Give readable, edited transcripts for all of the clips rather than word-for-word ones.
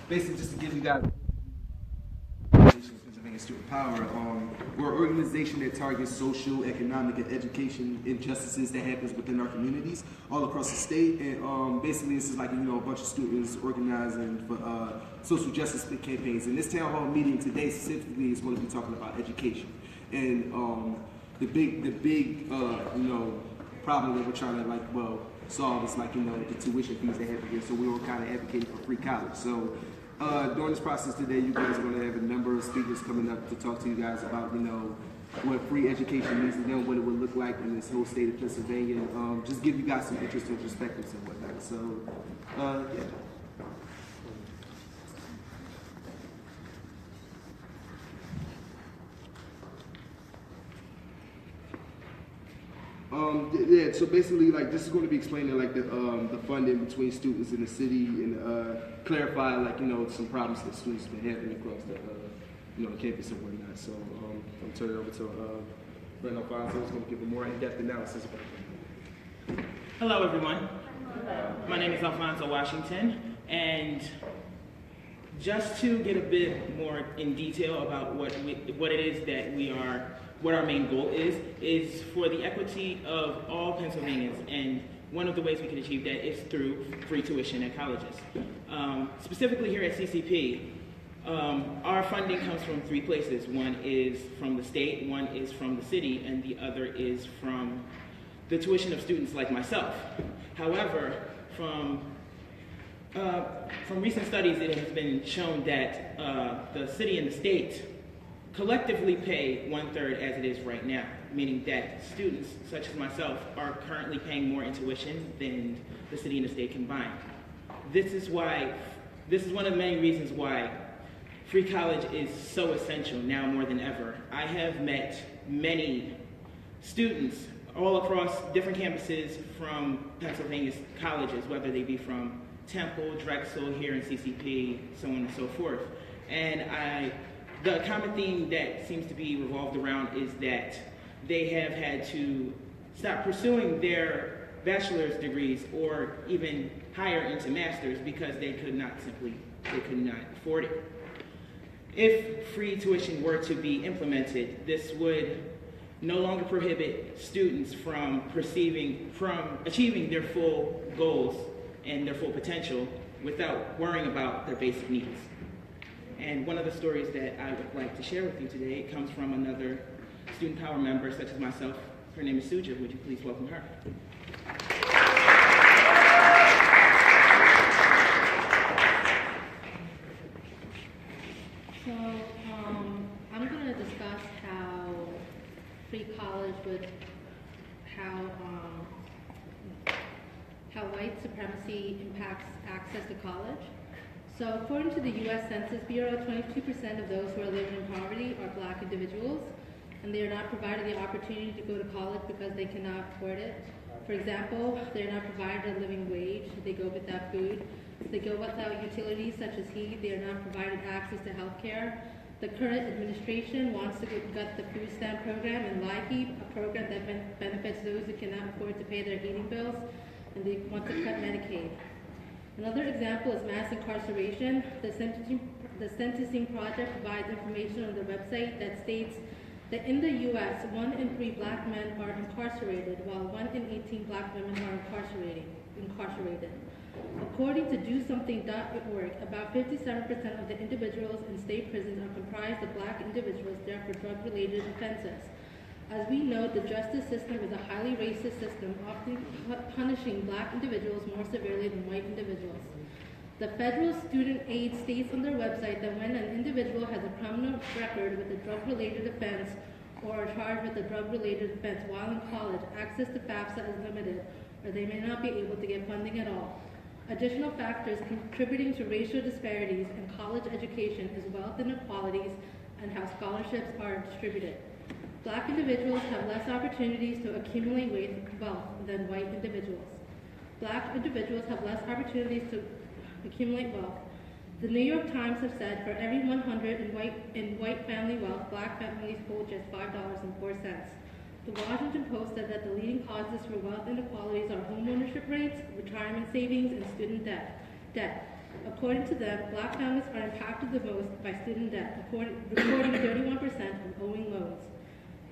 Basically, just to give you guys Pennsylvania Student Power, we're an organization that targets social, economic, and education injustices that happens within our communities all across the state. And basically, this is like a bunch of students organizing for social justice campaigns. And this town hall meeting today specifically is going to be talking about education and the big problem that we're trying to solve is the tuition fees they have to give. So we were kind of advocating for free college. So during this process today, you guys are going to have a number of speakers coming up to talk to you guys about what free education means to them, what it would look like in this whole state of Pennsylvania, just give you guys some interesting perspectives and whatnot. So yeah. Yeah, so basically, this is going to be explaining the funding between students in the city and clarify some problems that students have been having across the campus and whatnot. So I'm turning it over to Brent Alfonso, who's going to give a more in-depth analysis about that. Hello, everyone. My name is Alfonso Washington, and just to get a bit more in detail about what it is that we are. What our main goal is for the equity of all Pennsylvanians, and one of the ways we can achieve that is through free tuition at colleges. Specifically here at CCP, our funding comes from three places. One is from the state, one is from the city, and the other is from the tuition of students like myself. However, from recent studies, it has been shown that the city and the state collectively pay 1/3 as it is right now, meaning that students such as myself are currently paying more in tuition than the city and the state combined. This is one of the many reasons why free college is so essential now more than ever. I have met many students all across different campuses from Pennsylvania's colleges, whether they be from Temple, Drexel, here in CCP, so on and so forth. And the common theme that seems to be revolved around is that they have had to stop pursuing their bachelor's degrees or even higher into master's because they could not afford it. If free tuition were to be implemented, this would no longer prohibit students from achieving their full goals and their full potential without worrying about their basic needs. And one of the stories that I would like to share with you today comes from another Student Power member such as myself. Her name is Suja. Would you please welcome her? So I'm going to discuss how free college how white supremacy impacts access to college. So according to the U.S. Census Bureau, 22% of those who are living in poverty are black individuals, and they are not provided the opportunity to go to college because they cannot afford it. For example, they are not provided a living wage, they go without food, they go without utilities such as heat, they are not provided access to health care. The current administration wants to gut the food stamp program and LIHEAP, a program that benefits those who cannot afford to pay their heating bills, and they want to cut Medicaid. Another example is mass incarceration. The Sentencing Project provides information on their website that states that in the U.S., 1 in 3 black men are incarcerated, while 1 in 18 black women are incarcerated. According to DoSomething.org, about 57% of the individuals in state prisons are comprised of black individuals there for drug-related offenses. As we know, the justice system is a highly racist system, often punishing black individuals more severely than white individuals. The Federal Student Aid states on their website that when an individual has a criminal record with a drug-related offense or are charged with a drug-related offense while in college, access to FAFSA is limited, or they may not be able to get funding at all. Additional factors contributing to racial disparities in college education is wealth inequalities and how scholarships are distributed. Black individuals have less opportunities to accumulate wealth than white individuals. Black individuals have less opportunities to accumulate wealth. The New York Times have said for every 100 in white family wealth, black families hold just $5.04. The Washington Post said that the leading causes for wealth inequalities are homeownership rates, retirement savings, and student debt. According to them, Black families are impacted the most by student debt, recording 31% of owing loans.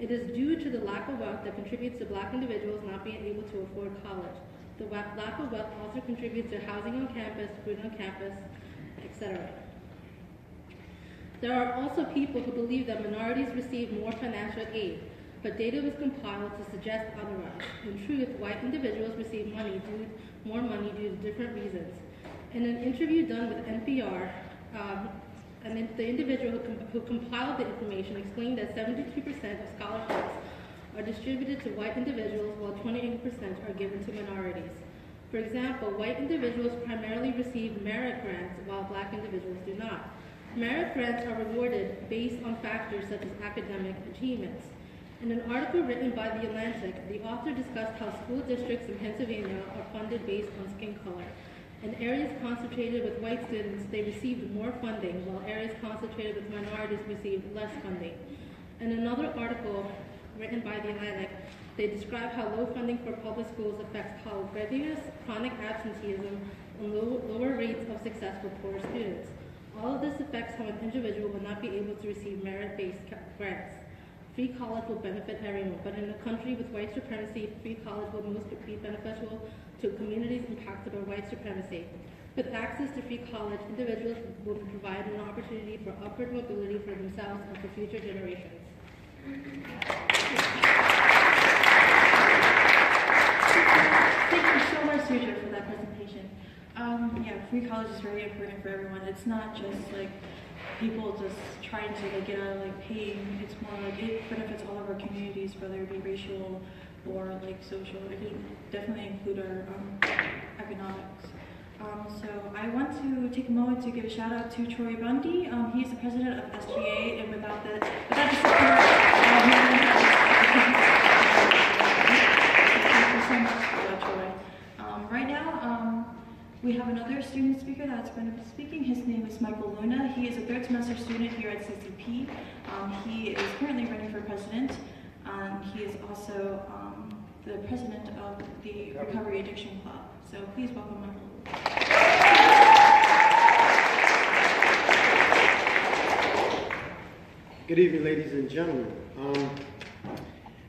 It is due to the lack of wealth that contributes to Black individuals not being able to afford college. The lack of wealth also contributes to housing on campus, food on campus, etc. There are also people who believe that minorities receive more financial aid, but data was compiled to suggest otherwise. In truth, white individuals receive more money due to different reasons. In an interview done with NPR, the individual who compiled the information explained that 72% of scholarships are distributed to white individuals while 28% are given to minorities. For example, white individuals primarily receive merit grants while Black individuals do not. Merit grants are rewarded based on factors such as academic achievements. In an article written by The Atlantic, the author discussed how school districts in Pennsylvania are funded based on skin color. In areas concentrated with white students, they received more funding, while areas concentrated with minorities received less funding. In another article written by The Atlantic, they describe how low funding for public schools affects college readiness, chronic absenteeism, and lower rates of success for poor students. All of this affects how an individual will not be able to receive merit-based grants. Free college will benefit everyone, but in a country with white supremacy, free college will most be beneficial to communities impacted by white supremacy. With access to free college, individuals will be provided an opportunity for upward mobility for themselves and for future generations. Thank you so much, Suja, for that presentation. Free college is very important for everyone. It's not just like people just trying to get out of paying. It's more like it benefits all of our communities, whether it be racial or social. It can definitely include our economics. So I want to take a moment to give a shout out to Troy Bundy. He's the president of SGA, and without the support, thank you so much for that, Troy. Right now, we have another student speaker that's going to be speaking. His name is Michael Luna. He is a third semester student here at CCP. He is currently running for president. He is also the president of the Recovery Addiction Club. So please welcome Michael. Good evening, ladies and gentlemen.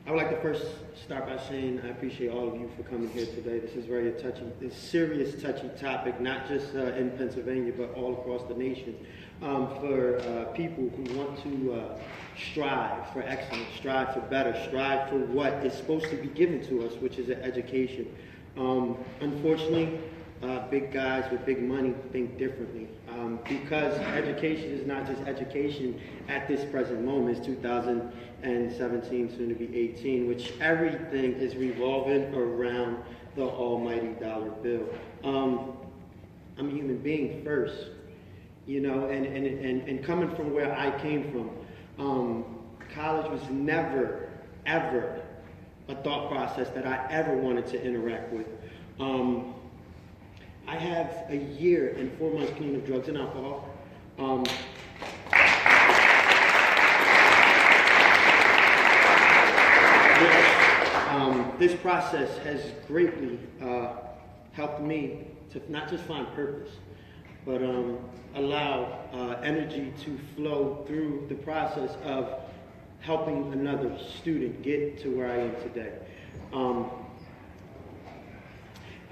I would like to first start by saying I appreciate all of you for coming here today. This is very serious, touchy topic, not just in Pennsylvania, but all across the nation, for people who want to strive for excellence, strive for better, strive for what is supposed to be given to us, which is an education. Unfortunately, big guys with big money think differently, because education is not just education at this present moment. It's 2017, soon to be 18, which everything is revolving around the almighty dollar bill. I'm a human being first, and coming from where I came from, college was never, ever a thought process that I ever wanted to interact with. I have a year and 4 months clean of drugs and alcohol. This process has greatly helped me to not just find purpose, but allow energy to flow through the process of helping another student get to where I am today.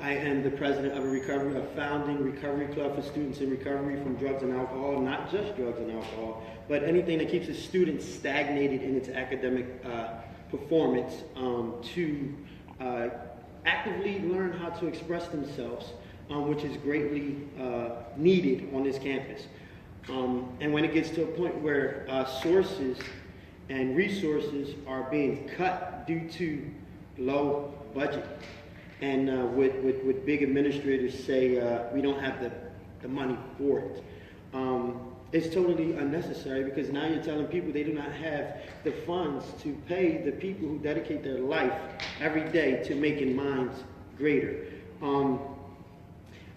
I am the president of a founding recovery club for students in recovery from drugs and alcohol, not just drugs and alcohol, but anything that keeps a student stagnated in its academic performance, to actively learn how to express themselves, which is greatly needed on this campus. And when it gets to a point where sources and resources are being cut due to low budget, and what big administrators say, we don't have the money for it. It's totally unnecessary, because now you're telling people they do not have the funds to pay the people who dedicate their life every day to making minds greater.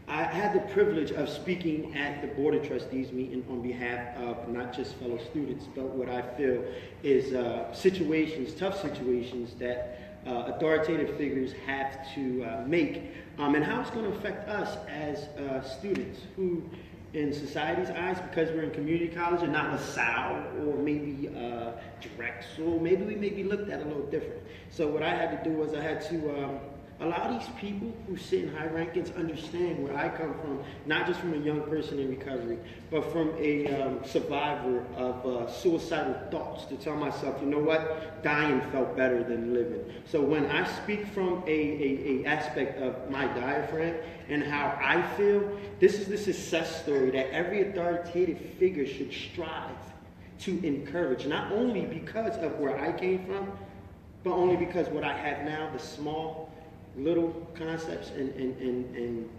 I had the privilege of speaking at the Board of Trustees meeting on behalf of not just fellow students, but what I feel is tough situations that authoritative figures have to make, and how it's going to affect us as students who in society's eyes because we're in community college and not LaSalle or maybe Drexel. Maybe we may be looked at a little different. So what I had to do was I had to allow these people who sit in high rankings understand where I come from, not just from a young person in recovery, but from a survivor of suicidal thoughts, to tell myself, you know what, dying felt better than living. So when I speak from a aspect of my diaphragm and how I feel, this is the success story that every authoritative figure should strive to encourage, not only because of where I came from, but only because what I have now, the small little concepts and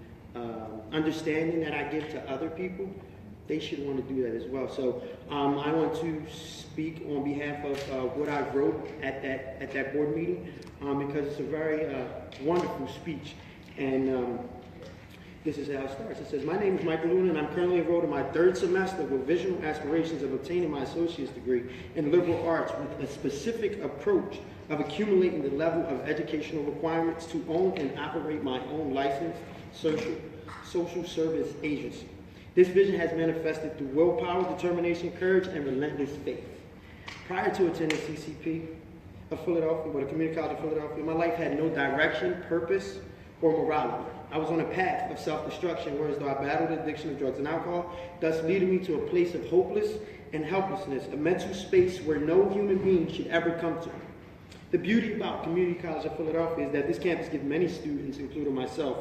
understanding that I give to other people, they should want to do that as well. So I want to speak on behalf of what I wrote at that board meeting because it's a very wonderful speech. And this is how it starts. It says, my name is Michael Luna, and I'm currently enrolled in my third semester with visional aspirations of obtaining my associate's degree in liberal arts with a specific approach of accumulating the level of educational requirements to own and operate my own licensed social service agency. This vision has manifested through willpower, determination, courage, and relentless faith. Prior to attending CCP of Philadelphia, or the Community College of Philadelphia, my life had no direction, purpose, or morality. I was on a path of self-destruction, whereas though I battled the addiction of drugs and alcohol, thus leading me to a place of hopeless and helplessness, a mental space where no human being should ever come to. The beauty about Community College of Philadelphia is that this campus gives many students, including myself,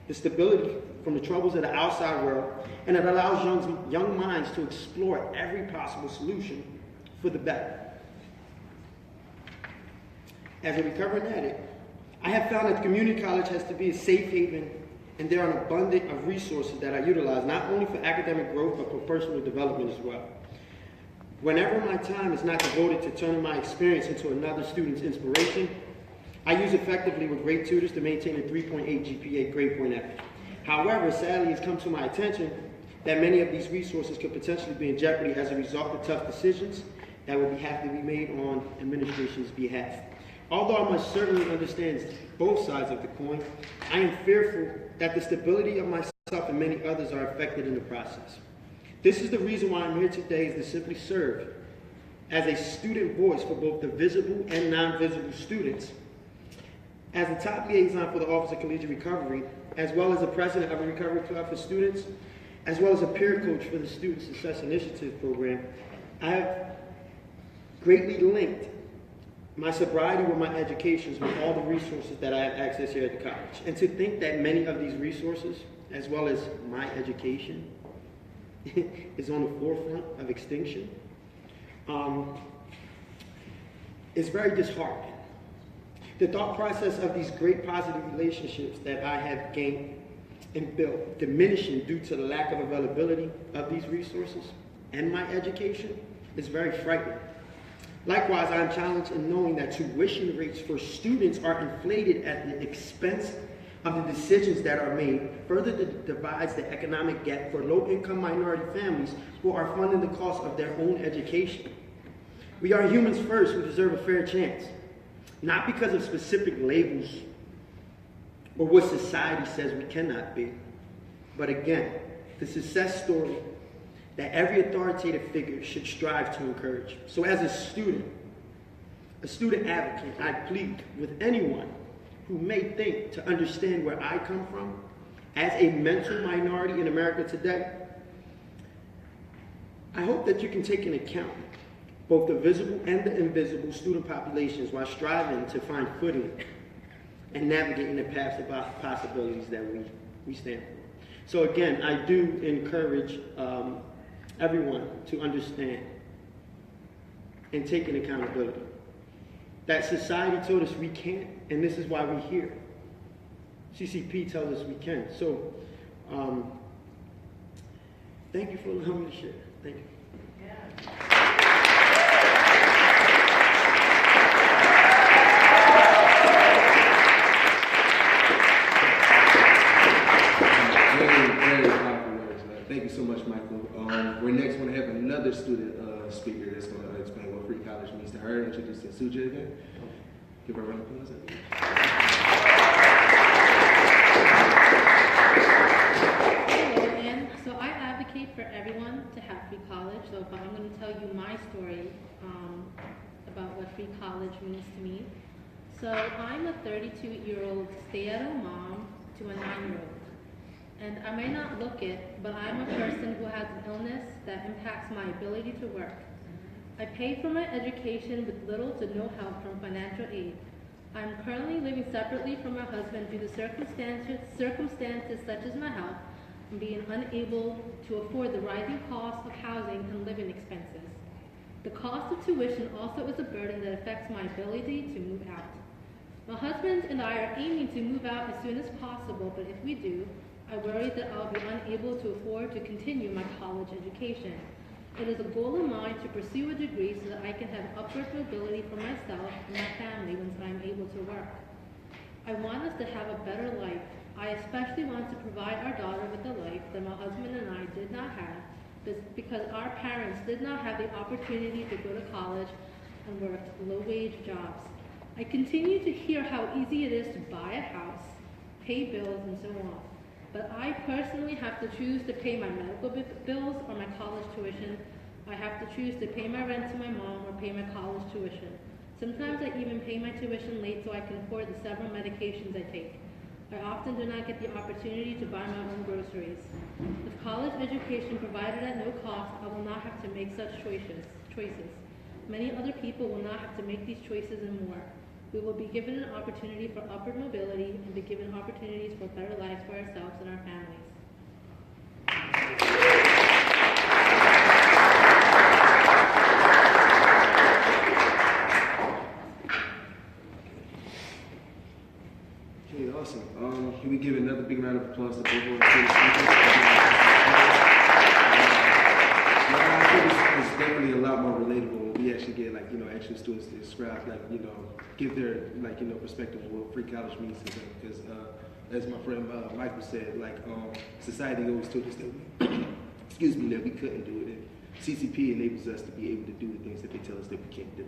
the stability from the troubles of the outside world, and it allows young minds to explore every possible solution for the better. As a recovering addict, I have found that the community college has to be a safe haven, and there are an abundance of resources that I utilize, not only for academic growth, but for personal development as well. Whenever my time is not devoted to turning my experience into another student's inspiration, I use effectively with great tutors to maintain a 3.8 GPA grade point average. However, sadly, it's come to my attention that many of these resources could potentially be in jeopardy as a result of tough decisions that would have to be made on administration's behalf. Although I must certainly understand both sides of the coin, I am fearful that the stability of myself and many others are affected in the process. This is the reason why I'm here today, is to simply serve as a student voice for both the visible and non-visible students, as the top liaison for the Office of Collegiate Recovery, as well as the president of a recovery club for students, as well as a peer coach for the Student Success Initiative program. I have greatly linked my sobriety with my educations with all the resources that I have access here at the college. And to think that many of these resources, as well as my education, is on the forefront of extinction, is very disheartening. The thought process of these great positive relationships that I have gained and built diminishing due to the lack of availability of these resources and my education is very frightening. Likewise, I am challenged in knowing that tuition rates for students are inflated at the expense of the decisions that are made, further divides the economic gap for low-income minority families who are funding the cost of their own education. We are humans first who deserve a fair chance, not because of specific labels or what society says we cannot be, but again, the success story that every authoritative figure should strive to encourage. So as a student advocate, I plead with anyone who may think to understand where I come from as a mental minority in America today. I hope that you can take into account both the visible and the invisible student populations while striving to find footing and navigating the paths of possibilities that we stand for. So again, I do encourage everyone to understand and take an accountability. That society told us we can't, and this is why we're here. CCP tells us we can. So, thank you for allowing me to share. Thank you. Very powerful words. Thank you so much, Michael. We're next going to have another student speaker that's going to explain what free college means to her. Introducing Suja again. Give her a round of applause. Hello again. So I advocate advocate for everyone to have free college, so if I'm going to tell you my story about what free college means to me. So I'm a 32-year-old stay-at-home mom to a 9-year-old. And I may not look it, but I'm a person who has an illness that impacts my ability to work. I pay for my education with little to no help from financial aid. I'm currently living separately from my husband due to circumstances such as my health and being unable to afford the rising cost of housing and living expenses. The cost of tuition also is a burden that affects my ability to move out. My husband and I are aiming to move out as soon as possible, but if we do, I worry that I'll be unable to afford to continue my college education. It is a goal of mine to pursue a degree so that I can have upward mobility for myself and my family once I'm able to work. I want us to have a better life. I especially want to provide our daughter with a life that my husband and I did not have, because our parents did not have the opportunity to go to college and worked low-wage jobs. I continue to hear how easy it is to buy a house, pay bills, and so on. But I personally have to choose to pay my medical bills or my college tuition. I have to choose to pay my rent to my mom or pay my college tuition. Sometimes I even pay my tuition late so I can afford the several medications I take. I often do not get the opportunity to buy my own groceries. With college education provided at no cost, I will not have to make such choices. Many other people will not have to make these choices and more. We will be given an opportunity for upward mobility and be given opportunities for better lives for ourselves and our families. Okay, awesome. Can we give another big round of applause to both of our speakers? I think it's definitely a lot more relatable when we actually get actual students to describe give their perspective of what free college means to them. Because as my friend Michael said, society always told us that that we couldn't do it. And CCP enables us to be able to do the things that they tell us that we can't do.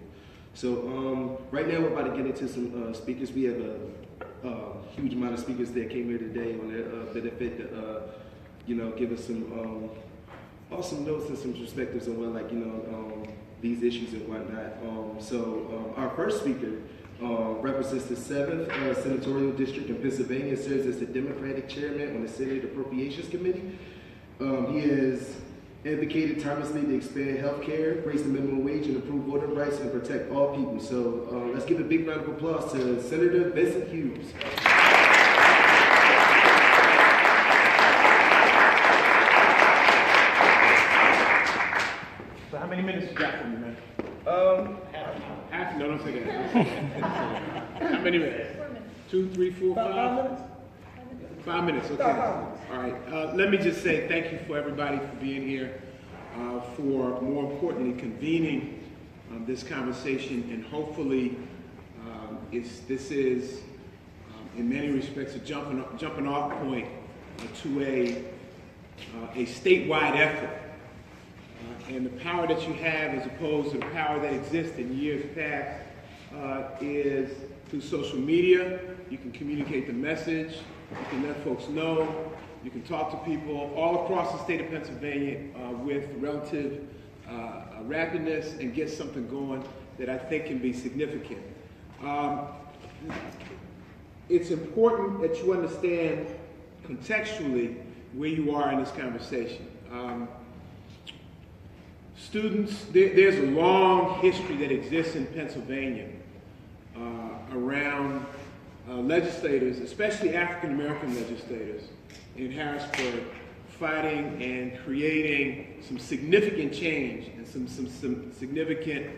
So right now we're about to get into some speakers. We have a huge amount of speakers that came here today on their benefit to give us some awesome notes and some perspectives on what these issues and whatnot. So our first speaker represents the 7th Senatorial District in Pennsylvania, serves as the Democratic Chairman on the Senate Appropriations Committee. He has advocated tirelessly to expand health care, raise the minimum wage, and improve voting rights and protect all people. So let's give a big round of applause to Senator Vincent Hughes. So how many minutes you got for me, man? Half? No, don't take it. How many minutes? 2, 3, 4, 5? 5 minutes, okay. All right. Let me just say thank you for everybody for being here, for more importantly convening this conversation, and hopefully this is in many respects a jumping off point to a statewide effort. And the power that you have as opposed to the power that existed in years past is through social media. You can communicate the message, you can let folks know, you can talk to people all across the state of Pennsylvania with relative rapidness and get something going that I think can be significant. It's important that you understand contextually where you are in this conversation. Students, there's a long history that exists in Pennsylvania around legislators, especially African American legislators in Harrisburg, fighting and creating some significant change and some significant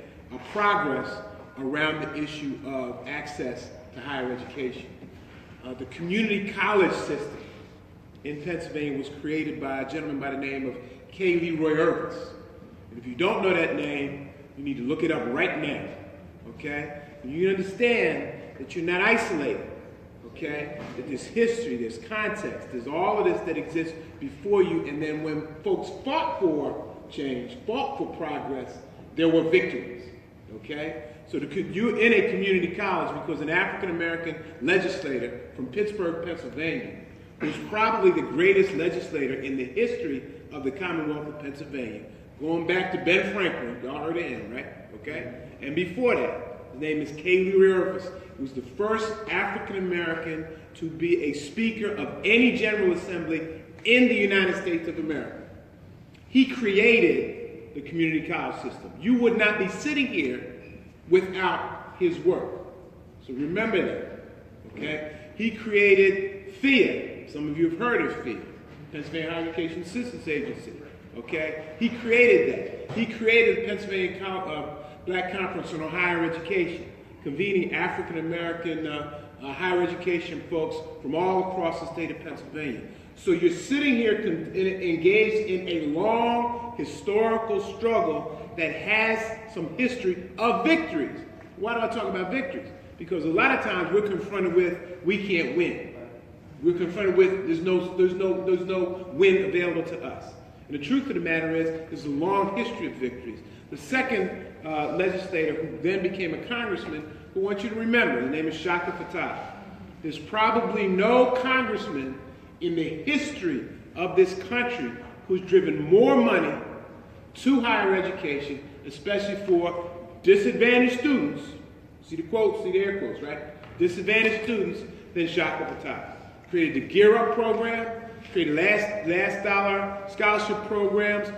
progress around the issue of access to higher education. The community college system in Pennsylvania was created by a gentleman by the name of K. Leroy Irvis. And if you don't know that name, you need to look it up right now, okay? And you understand that you're not isolated, okay? That there's history, there's context, there's all of this that exists before you, and then when folks fought for change, fought for progress, there were victories, okay? So you're in a community college because an African-American legislator from Pittsburgh, Pennsylvania, who's probably the greatest legislator in the history of the Commonwealth of Pennsylvania. Going back to Ben Franklin, y'all heard of him, right? Okay? And before that, his name is K. Lee Rivers. He was the first African American to be a speaker of any General Assembly in the United States of America. He created the community college system. You would not be sitting here without his work. So remember that, okay? He created FIA. Some of you have heard of FIA, Pennsylvania Higher Education Assistance Agency, okay? He created that. He created the Pennsylvania Black Conference on Higher Education, convening African American higher education folks from all across the state of Pennsylvania. So you're sitting here engaged in a long historical struggle that has some history of victories. Why do I talk about victories? Because a lot of times we're confronted with, we can't win. We're confronted with, there's no win available to us. And the truth of the matter is, there's a long history of victories. The second legislator who then became a congressman, who I want you to remember, the name is Shaka Fattah. There's probably no congressman in the history of this country who's driven more money to higher education, especially for disadvantaged students. See the quotes, see the air quotes, right? Disadvantaged students than Shaka Fattah. Created the Gear Up program, created last dollar scholarship programs,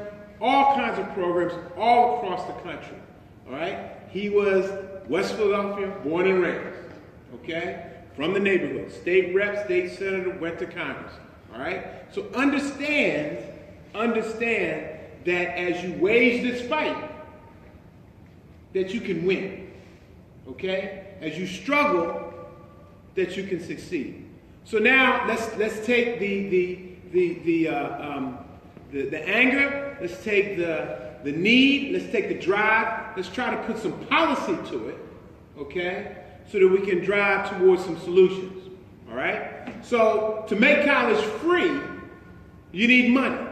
all kinds of programs all across the country. All right? He was West Philadelphia, born and raised. Okay? From the neighborhood. State rep, state senator, went to Congress. All right? So understand that as you wage this fight, that you can win. Okay? As you struggle, that you can succeed. So now let's take the anger, let's take the need, let's take the drive, let's try to put some policy to it, okay, so that we can drive towards some solutions, all right? So to make college free, you need money,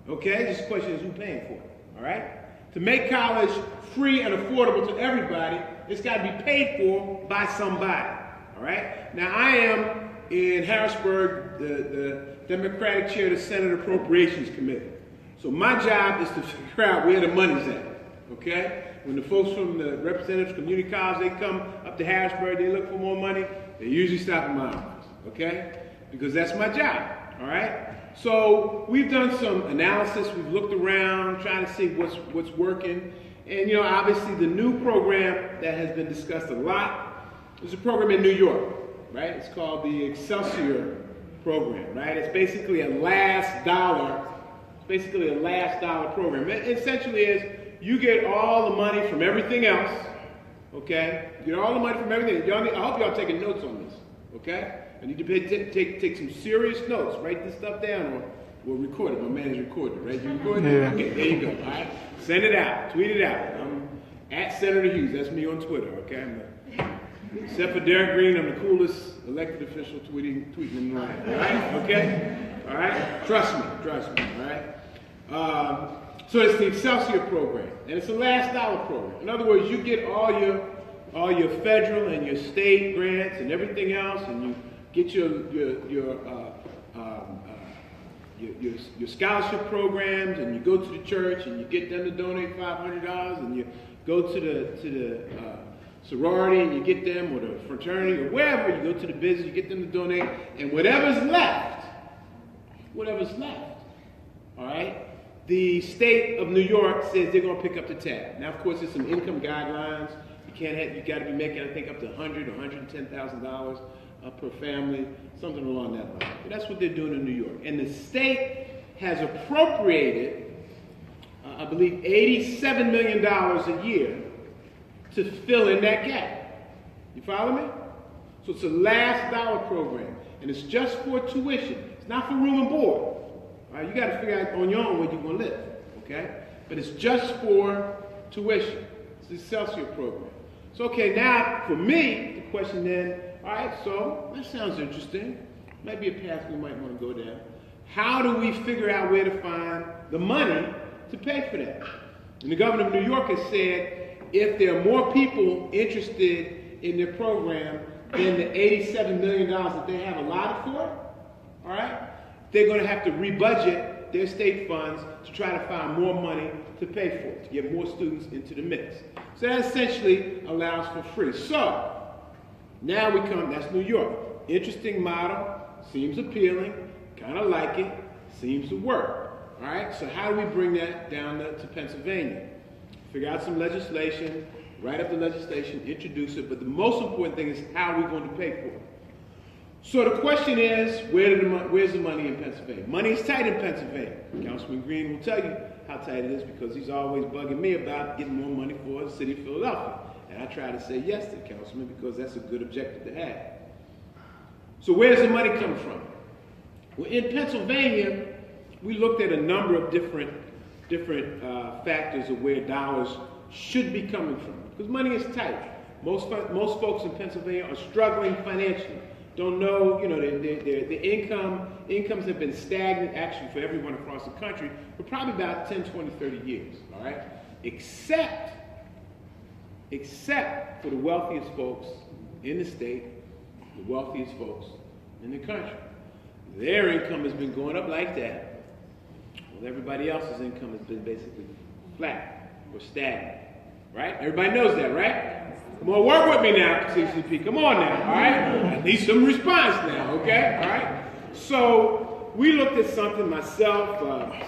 okay? This question is who's paying for it, all right? To make college free and affordable to everybody, it's got to be paid for by somebody, all right? Now I am in Harrisburg, the Democratic chair of the Senate Appropriations Committee. So my job is to figure out where the money's at, okay? When the folks from the representatives community college, they come up to Harrisburg, they look for more money, they usually stop in my office, okay? Because that's my job, all right? So we've done some analysis, we've looked around, trying to see what's working. And you know, obviously the new program that has been discussed a lot is a program in New York, right? It's called the Excelsior program, right? It's basically a last dollar program. It essentially is you get all the money from everything else, okay? You get all the money from everything. I hope y'all taking notes on this, okay? I need to take some serious notes. Write this stuff down or we'll record it. My man is recording, right? You recording? Yeah. Okay, there you go, all right? Send it out. Tweet it out. I'm at Senator Hughes. That's me on Twitter, okay? Except for Derek Green, I'm the coolest elected official tweeting in the land. All right? Okay? All right? Trust me, all right? So it's the Excelsior program, and it's a last dollar program. In other words, you get all your federal and your state grants and everything else, and you get your scholarship programs, and you go to the church, and you get them to donate $500, and you go to the sorority, and you get them, or the fraternity, or wherever, you go to the business, you get them to donate, and whatever's left, all right, the state of New York says they're going to pick up the tab. Now, of course, there's some income guidelines. You got to be making, I think, up to $100,000 or $110,000 per family, something along that line. But that's what they're doing in New York. And the state has appropriated, I believe, $87 million a year to fill in that gap. You follow me? So it's a last dollar program, and it's just for tuition. It's not for room and board. All right, you got to figure out on your own where you're going to live, okay? But it's just for tuition. It's the Excelsior program. So, okay, now for me, the question then, all right, so that sounds interesting. Might be a path we might want to go down. How do we figure out where to find the money to pay for that? And the governor of New York has said if there are more people interested in their program than the $87 million that they have allotted for, all right, they're going to have to rebudget their state funds to try to find more money to pay for it, to get more students into the mix. So that essentially allows for free. So now we come, that's New York. Interesting model, seems appealing, kind of like it, seems to work. All right, so how do we bring that down to Pennsylvania? Figure out some legislation, write up the legislation, introduce it, but the most important thing is how are we going to pay for it? So the question is, where's the money in Pennsylvania? Money is tight in Pennsylvania. Councilman Green will tell you how tight it is because he's always bugging me about getting more money for the city of Philadelphia. And I try to say yes to the councilman because that's a good objective to have. So where's the money coming from? Well, in Pennsylvania, we looked at a number of different factors of where dollars should be coming from because money is tight. Most folks in Pennsylvania are struggling financially. Don't know, the incomes have been stagnant actually for everyone across the country for probably about 10, 20, 30 years, all right? Except for the wealthiest folks in the state, the wealthiest folks in the country. Their income has been going up like that. Well, everybody else's income has been basically flat or stagnant, right? Everybody knows that, right? Come on, work with me now, CCP. Come on now, all right? I need some response now, okay? All right? So we looked at something, myself,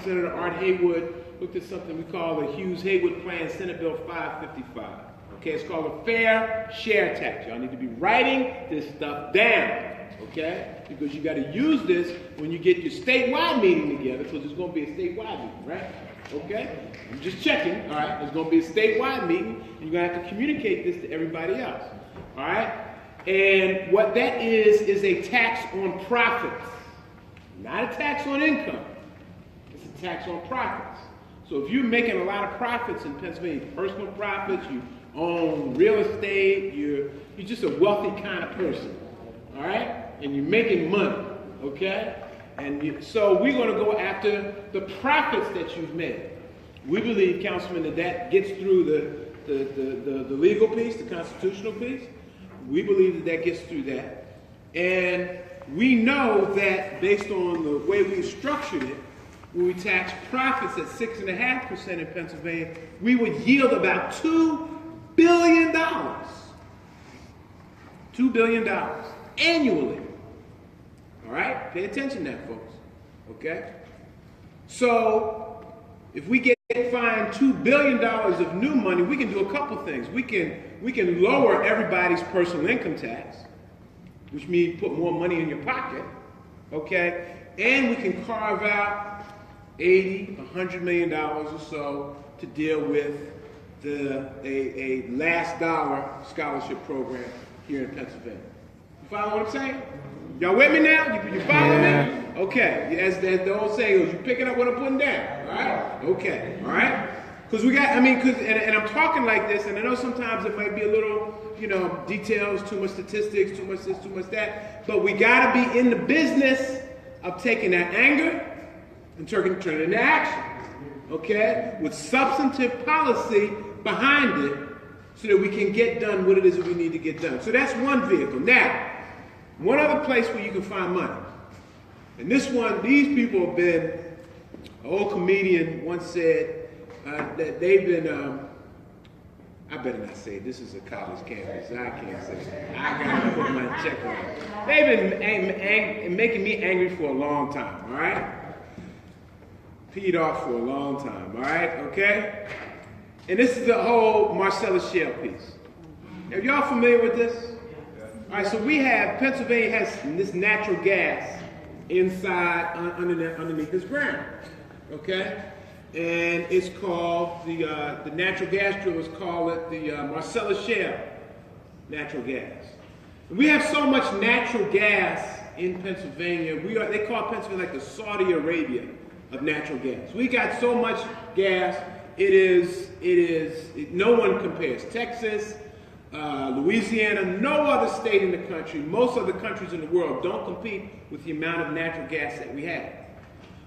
Senator Art Haywood, looked at something we call the Hughes-Haywood Plan, Senate Bill 555. Okay, it's called a fair share tax. Y'all need to be writing this stuff down, okay? Because you got to use this when you get your statewide meeting together, because there's going to be a statewide meeting, right? Okay? I'm just checking, all right? There's going to be a statewide meeting, and you're going to have to communicate this to everybody else, all right? And what that is a tax on profits, not a tax on income. It's a tax on profits. So if you're making a lot of profits in Pennsylvania, personal profits, you own real estate, you're just a wealthy kind of person, all right? And you're making money, okay? And so we're going to go after the profits that you've made. We believe, Councilman, that gets through the legal piece, the constitutional piece. We believe that gets through that. And we know that based on the way we structured it, when we tax profits at 6.5% in Pennsylvania, we would yield about $2 billion. $2 billion annually. All right? Pay attention now, folks. Okay? So, if we get fined $2 billion of new money, we can do a couple things. We can lower everybody's personal income tax, which means put more money in your pocket. Okay? And we can carve out $80, $100 million or so to deal with a last dollar scholarship program here in Pennsylvania. You follow what I'm saying? Y'all with me now? You follow me? Okay. As the old saying goes, you picking up what I'm putting down. All right? Okay. All right? Because and I'm talking like this, and I know sometimes it might be a little, details, too much statistics, too much this, too much that, but we got to be in the business of taking that anger and turning it into action. Okay? With substantive policy behind it so that we can get done what it is that we need to get done. So that's one vehicle. Now, one other place where you can find money. And these people have been, an old comedian once said that they've been, I better not say it. This is a college campus. I can't say it. I got to put my check on it. They've been making me angry for a long time, all right? Peed off for a long time, all right? Okay? And this is the whole Marcellus Shale piece. Are y'all familiar with this? All right, so Pennsylvania has this natural gas inside, underneath this ground, okay? And it's called, the natural gas drillers call it the Marcellus Shale natural gas. And we have so much natural gas in Pennsylvania, they call Pennsylvania like the Saudi Arabia of natural gas. We got so much gas, no one compares. Texas, Louisiana, no other state in the country, most other countries in the world don't compete with the amount of natural gas that we have.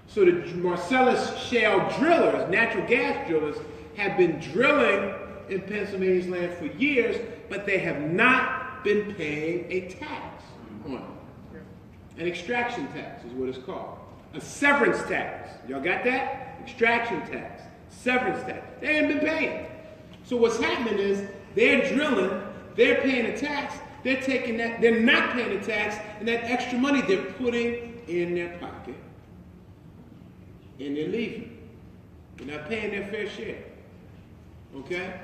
So the Marcellus Shale drillers, natural gas drillers, have been drilling in Pennsylvania's land for years, but they have not been paying a tax on it. An extraction tax is what it's called. a severance tax. Y'all got that? Extraction tax, severance tax. They ain't been paying. So what's happening is they're drilling, they're paying a tax, they're taking that, they're not paying the tax, and that extra money they're putting in their pocket, and they're leaving. They're not paying their fair share. Okay?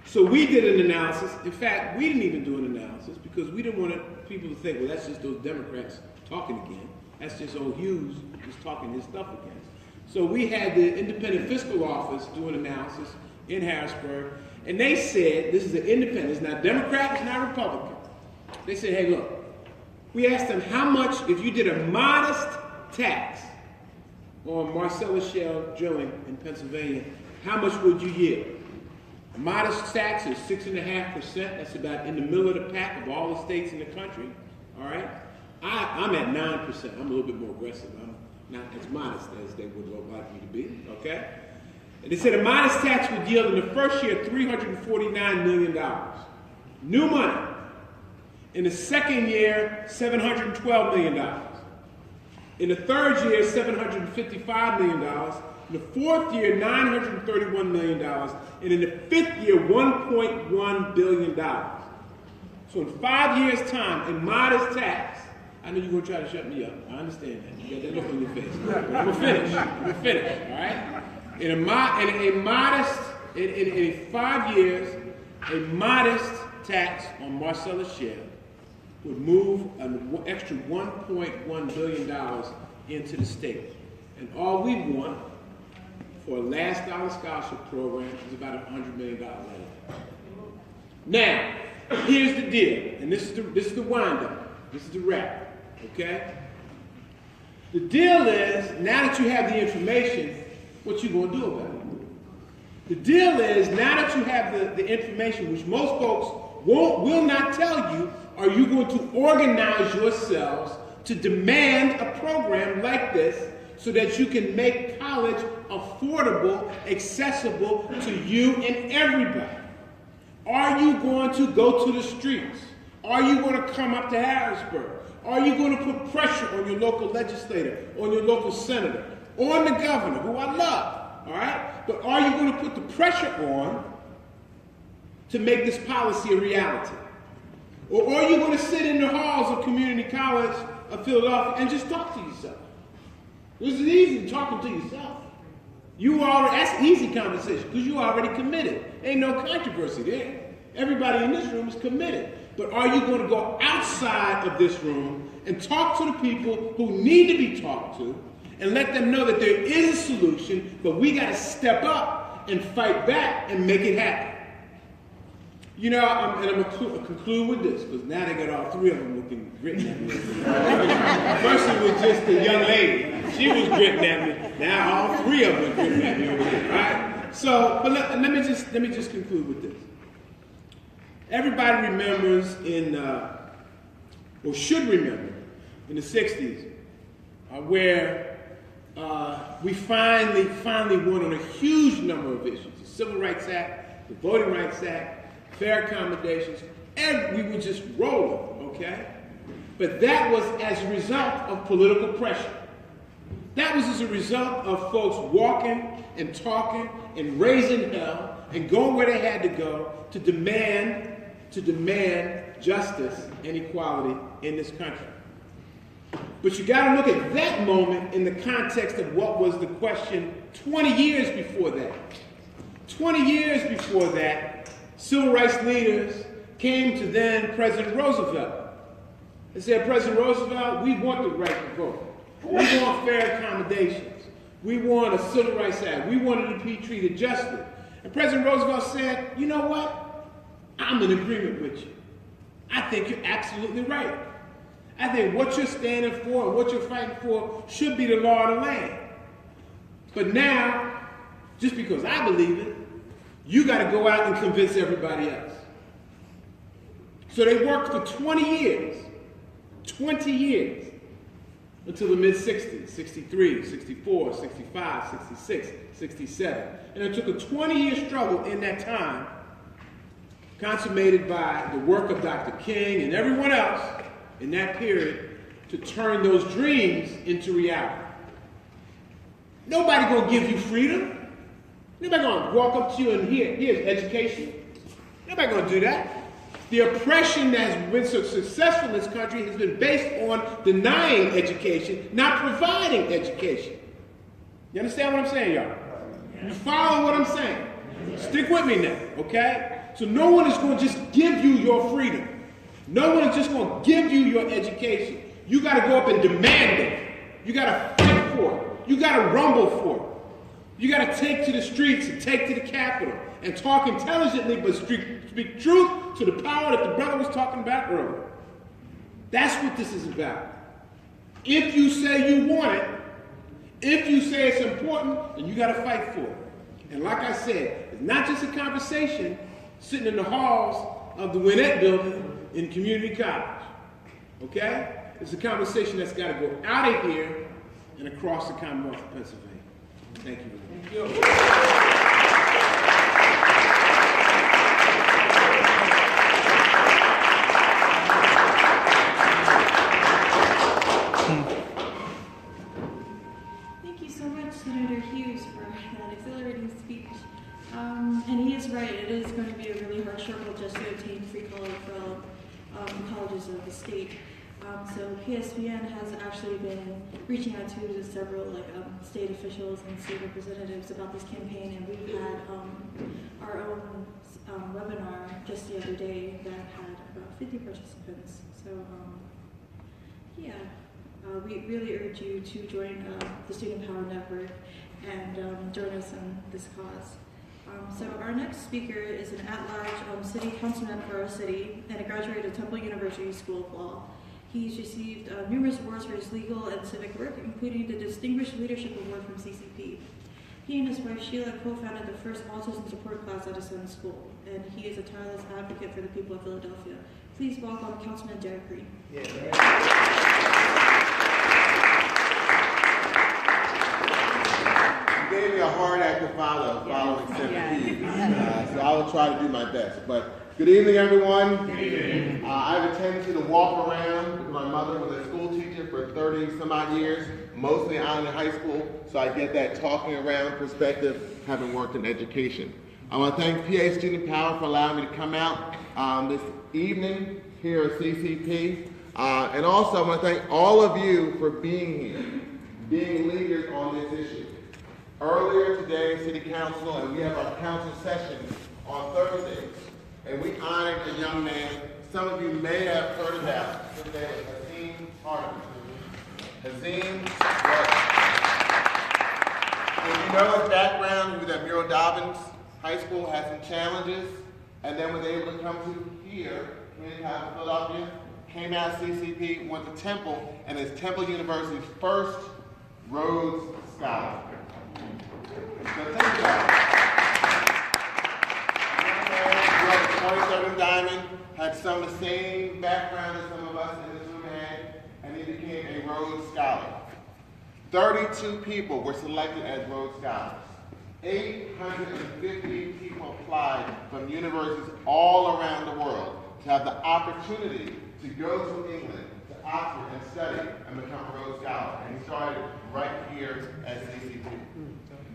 So we did an analysis. In fact, we didn't even do an analysis because we didn't want people to think, well, that's just those Democrats talking again. That's just old Hughes just talking his stuff again. So we had the Independent Fiscal Office do an analysis in Harrisburg, and they said, this is an independent, it's not Democrat, it's not Republican. They said, hey, look, we asked them how much, if you did a modest tax on Marcellus Shale drilling in Pennsylvania, how much would you yield? A modest tax is 6.5%. That's about in the middle of the pack of all the states in the country. All right? I'm at 9%. I'm a little bit more aggressive. I'm not as modest as they would like me to be. Okay? And they said a modest tax would yield in the first year $349 million. New money. In the second year, $712 million. In the third year, $755 million. In the fourth year, $931 million. And in the fifth year, $1.1 billion. So in 5 years' time, in modest tax, I know you're going to try to shut me up. I understand that. You got that look on your face. But I'm going to finish. All right? In 5 years, a modest tax on Marcellus Shale would move an extra $1.1 billion into the state. And all we want for a last dollar scholarship program is about $100 million. Now, here's the deal, and this is the wind-up. This is the wrap, okay? The deal is, now that you have the information, what you going to do about it? The deal is, now that you have the information, which most folks will not tell you, are you going to organize yourselves to demand a program like this so that you can make college affordable, accessible to you and everybody? Are you going to go to the streets? Are you going to come up to Harrisburg? Are you going to put pressure on your local legislator, on your local senator, on the governor, who I love, all right? But are you going to put the pressure on to make this policy a reality? Or are you going to sit in the halls of Community College of Philadelphia and just talk to yourself? This is easy, talking to yourself. That's easy conversation because you already committed. Ain't no controversy there. Everybody in this room is committed. But are you going to go outside of this room and talk to the people who need to be talked to and let them know that there is a solution, but we got to step up and fight back and make it happen? You know, I'm going to conclude with this, because now they got all three of them looking gritting at me. First it was just the young lady. She was gritting at me. Now all three of them are gritting at me over here, right? So, but let me just conclude with this. Everybody remembers or should remember, in the 60s, where we finally won on a huge number of issues. The Civil Rights Act, the Voting Rights Act, fair accommodations, and we were just rolling, okay? But that was as a result of political pressure. That was as a result of folks walking and talking and raising hell and going where they had to go to demand justice and equality in this country. But you got to look at that moment in the context of what was the question 20 years before that. 20 years before that, civil rights leaders came to then President Roosevelt and said, President Roosevelt, we want the right to vote. We want fair accommodations. We want a Civil Rights Act. We wanted to be treated justly. And President Roosevelt said, you know what? I'm in agreement with you. I think you're absolutely right. I think what you're standing for and what you're fighting for should be the law of the land. But now, just because I believe it, you got to go out and convince everybody else. So they worked for 20 years, until the mid-60s, 63, 64, 65, 66, 67. And it took a 20-year struggle in that time, consummated by the work of Dr. King and everyone else in that period, to turn those dreams into reality. Nobody gonna give you freedom. Nobody gonna walk up to you and here's education. Nobody gonna do that. The oppression that has been so successful in this country has been based on denying education, not providing education. You understand what I'm saying, y'all? You follow what I'm saying? Stick with me now, okay? So no one is going to just give you your freedom. No one is just going to give you your education. You got to go up and demand it. You got to fight for it. You got to rumble for it. You got to take to the streets and take to the Capitol and talk intelligently, but speak truth to the power that the brother was talking about earlier. That's what this is about. If you say you want it, if you say it's important, then you got to fight for it. And like I said, it's not just a conversation sitting in the halls of the Gwinnett Building in community college. Okay? It's a conversation that's got to go out of here and across the Commonwealth of Pennsylvania. Thank you. Thank you. Thank you so much, Senator Hughes, for that exhilarating speech. And he is right, it is going to be a really hard struggle just to obtain free college for all colleges of the state. So PSBN has actually been reaching out to several state officials and state representatives about this campaign, and we've had our own webinar just the other day that had about 50 participants. So we really urge you to join the Student Power Network and join us in this cause. So our next speaker is an at-large city councilman for our city and a graduate of Temple University School of Law. He's received numerous awards for his legal and civic work, including the Distinguished Leadership Award from CCP. He and his wife Sheila co-founded the first autism support class at his son's school, and he is a tireless advocate for the people of Philadelphia. Please welcome Councilman Derek Green. Yeah. You gave me a hard act to follow following Senator Hughes, so I will try to do my best. But good evening, everyone. Good evening. I have a tendency to walk around with my mother was a school teacher for 30 some odd years, mostly out in high school, so I get that talking around perspective, having worked in education. I want to thank PA Student Power for allowing me to come out this evening here at CCP. And also I want to thank all of you for being here, being leaders on this issue. Earlier today, City Council, and we have our council session on Thursdays, and we honored a young man some of you may have heard about. His name is Hazeem Harden. Hazeem if you know his background, he was at Murray Dobbins High School, had some challenges, and then was able to come to here, Community College of Philadelphia, came out of CCP, went to Temple, and is Temple University's first Rhodes Scholar. So think about it. 27 Diamond, had some of the same background as some of us in this room had, and he became a Rhodes Scholar. 32 people were selected as Rhodes Scholars. 850 people applied from universities all around the world to have the opportunity to go to England, to Oxford, and study and become a Rhodes Scholar. And he started right here at CCP.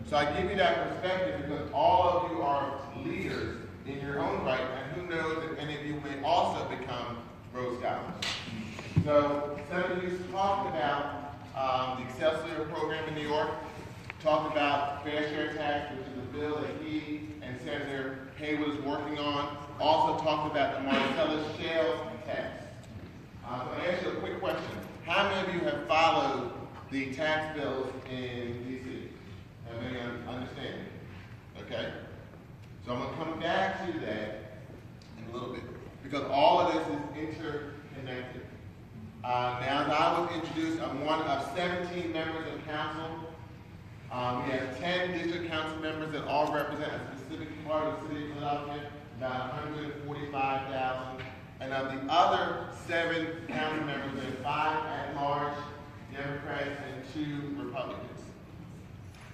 So I give you that perspective because all of you are leaders in your own right, and who knows if any of you may also become Rhodes Scholars. So some of you talked about the Excelsior program in New York, talked about fair share tax, which is a bill that he and Senator Haywood is working on. Also talked about the Marcellus Shale tax. So I'll ask you a quick question. How many of you have followed the tax bills in D.C.? Have any understanding? Okay? So I'm going to come back to that in a little bit because all of this is interconnected. Now, as I was introduced, I'm one of 17 members of council. We have 10 district council members that all represent a specific part of the city of Philadelphia, about 145,000. And of the other 7 council members, there are 5 at-large Democrats and 2 Republicans.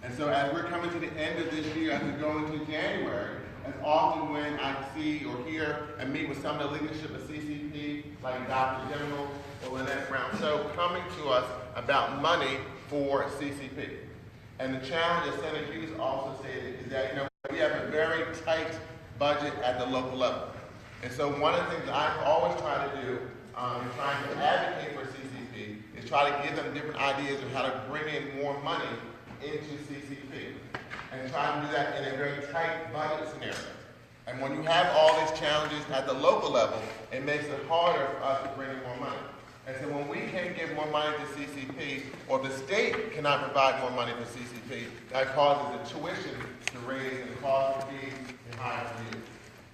And so as we're coming to the end of this year, as we go into January, as often when I see or hear and meet with some of the leadership of CCP, like Dr. General or Lynette Brown, so coming to us about money for CCP. And the challenge, as Senator Hughes also stated, is that we have a very tight budget at the local level. And so one of the things that I've always tried to do in trying to advocate for CCP is try to give them different ideas of how to bring in more money into CCP. And try to do that in a very tight budget scenario. And when you have all these challenges at the local level, it makes it harder for us to bring in more money. And so when we can't give more money to CCP, or the state cannot provide more money to CCP, that causes the tuition to raise and the cost of fees to higher for you.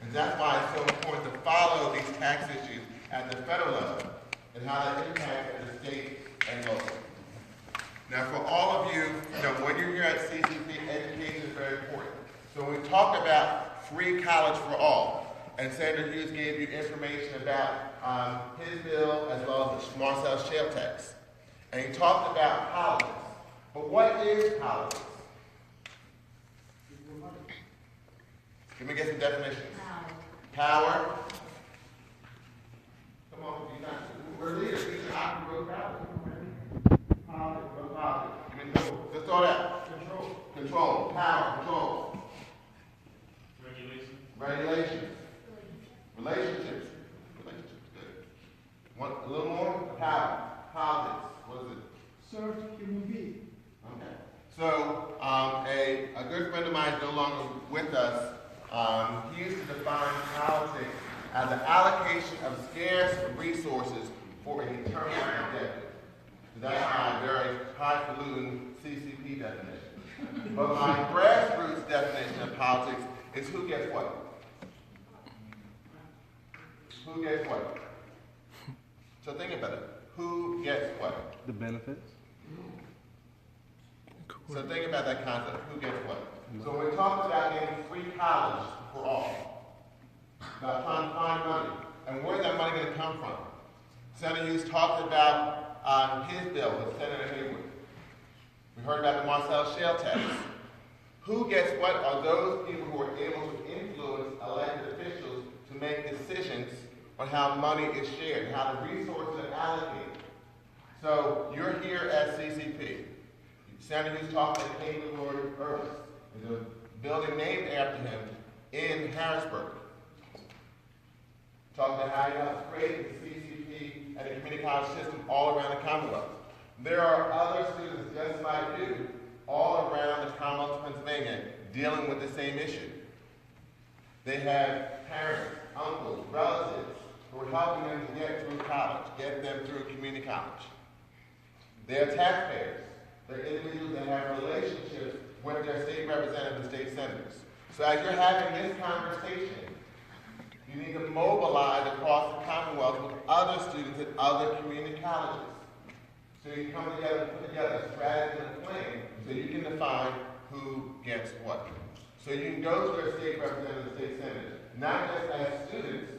And that's why it's so important to follow these tax issues at the federal level and how that impacts at the state and local. Now, for all of you, when you're here at CCP, education is very important. So when we talk about free college for all, and Senator Hughes gave you information about his bill as well as the Marcel Shale tax. And he talked about politics. But what is politics? Let me get some definitions. Power. Come on, we're leaders. We should operate real power. Politics. Let's throw that. Control. Power. Control. Regulations. Relationships. Good. A little more? Power. Politics. What is it? Serve human being. Okay. So, a good friend of mine is no longer with us. He used to define politics as the allocation of scarce resources for an eternal objective. That's my very highfalutin CCP definition. But my grassroots definition of politics is who gets what? Who gets what? So think about it. Who gets what? The benefits. So think about that concept. Who gets what? So when we talk about getting free college for all, about trying to find money, and where's that money going to come from? Senator Hughes talked about his bill with Senator Haywood. We heard about the Marcel Shale tax. Who gets what are those people who are able to influence elected officials to make decisions on how money is shared, how the resources are allocated. So you're here at CCP. Senator Hughes talked to King Lord Irvis. There's a building named after him in Harrisburg. Talked about how you have to create the CCP and the community college system all around the Commonwealth. There are other students just like you all around the Commonwealth of Pennsylvania dealing with the same issue. They have parents, uncles, relatives who are helping them to get through college, get them through community college. They're taxpayers. They're individuals that have relationships with their state representatives and state senators. So as you're having this conversation, you need to mobilize across the Commonwealth with other students at other community colleges. So you come together and put together a strategy and a plan so you can define who gets what. So you can go to their state representatives and state senators, not just as students,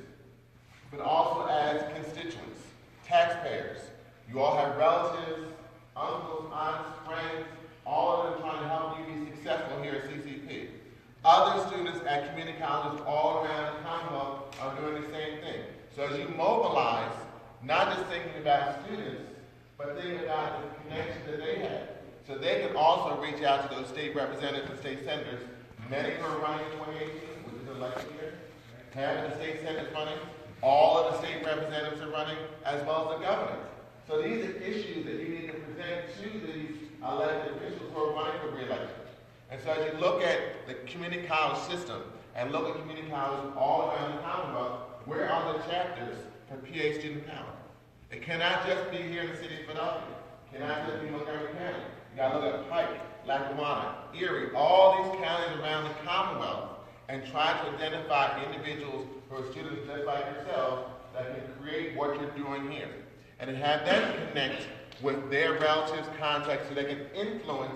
but also as constituents, taxpayers. You all have relatives, uncles, aunts, friends, all of them trying to help you be successful here at CCP. Other students at community colleges all around the Commonwealth are doing the same thing. So as you mobilize, not just thinking about students, but thinking about the connections that they have. So they can also reach out to those state representatives and state senators, many who are running in 2018, which is the election year, having the state senators running, all of the state representatives are running, as well as the governor. So these are issues that you need to present to these elected officials who are running for re-election. And so as you look at the community college system and look at community colleges all around the Commonwealth, where are the chapters for PA student power? It cannot just be here in the city of Philadelphia. It cannot just be Montgomery County. You got to look at Pike, Lackawanna, Erie, all these counties around the Commonwealth, and try to identify individuals who are students just like yourself that can create what you're doing here. And have them connect with their relatives, contacts, so they can influence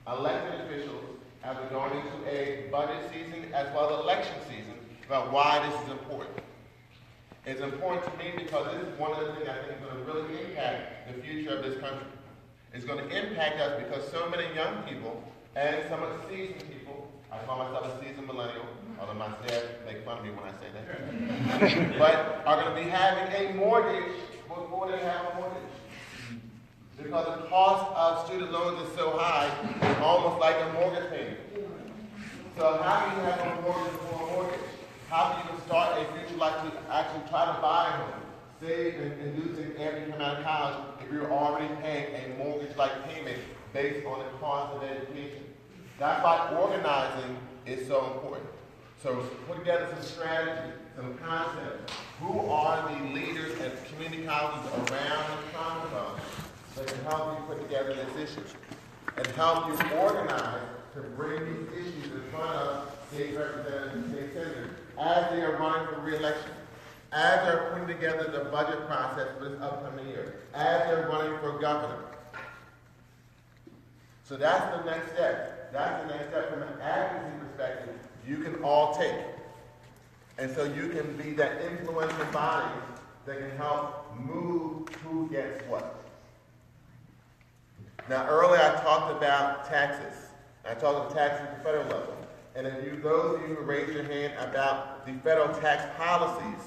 elected officials as we're going into a budget season as well as election season about why this is important. It's important to me because this is one of the things I think is going to really impact the future of this country. It's going to impact us because so many young people and some of the seasoned people, I call myself a seasoned millennial, although my dad makes fun of me when I say that, but are going to be having a mortgage before they have a mortgage. They're because the cost of student loans is so high, it's almost like a mortgage payment. So how do you have a mortgage for a mortgage? How do you start a future like to actually try to buy a home, save and do things after you come out of college if you're already paying a mortgage-like payment based on the cost of education? That's why organizing is so important. So put together some strategy, some concepts. Who are the leaders at community colleges around the Commonwealth that can help you put together this issue and help you organize to bring these issues in front of state representatives and state senators as they are running for re-election, as they're putting together the budget process for this upcoming year, as they're running for governor. So that's the next step. That's the next step from an advocacy perspective you can all take. And so you can be that influential body that can help move who gets what. Now earlier I talked about taxes. I talked about taxes at the federal level. And if those of you who raised your hand about the federal tax policies,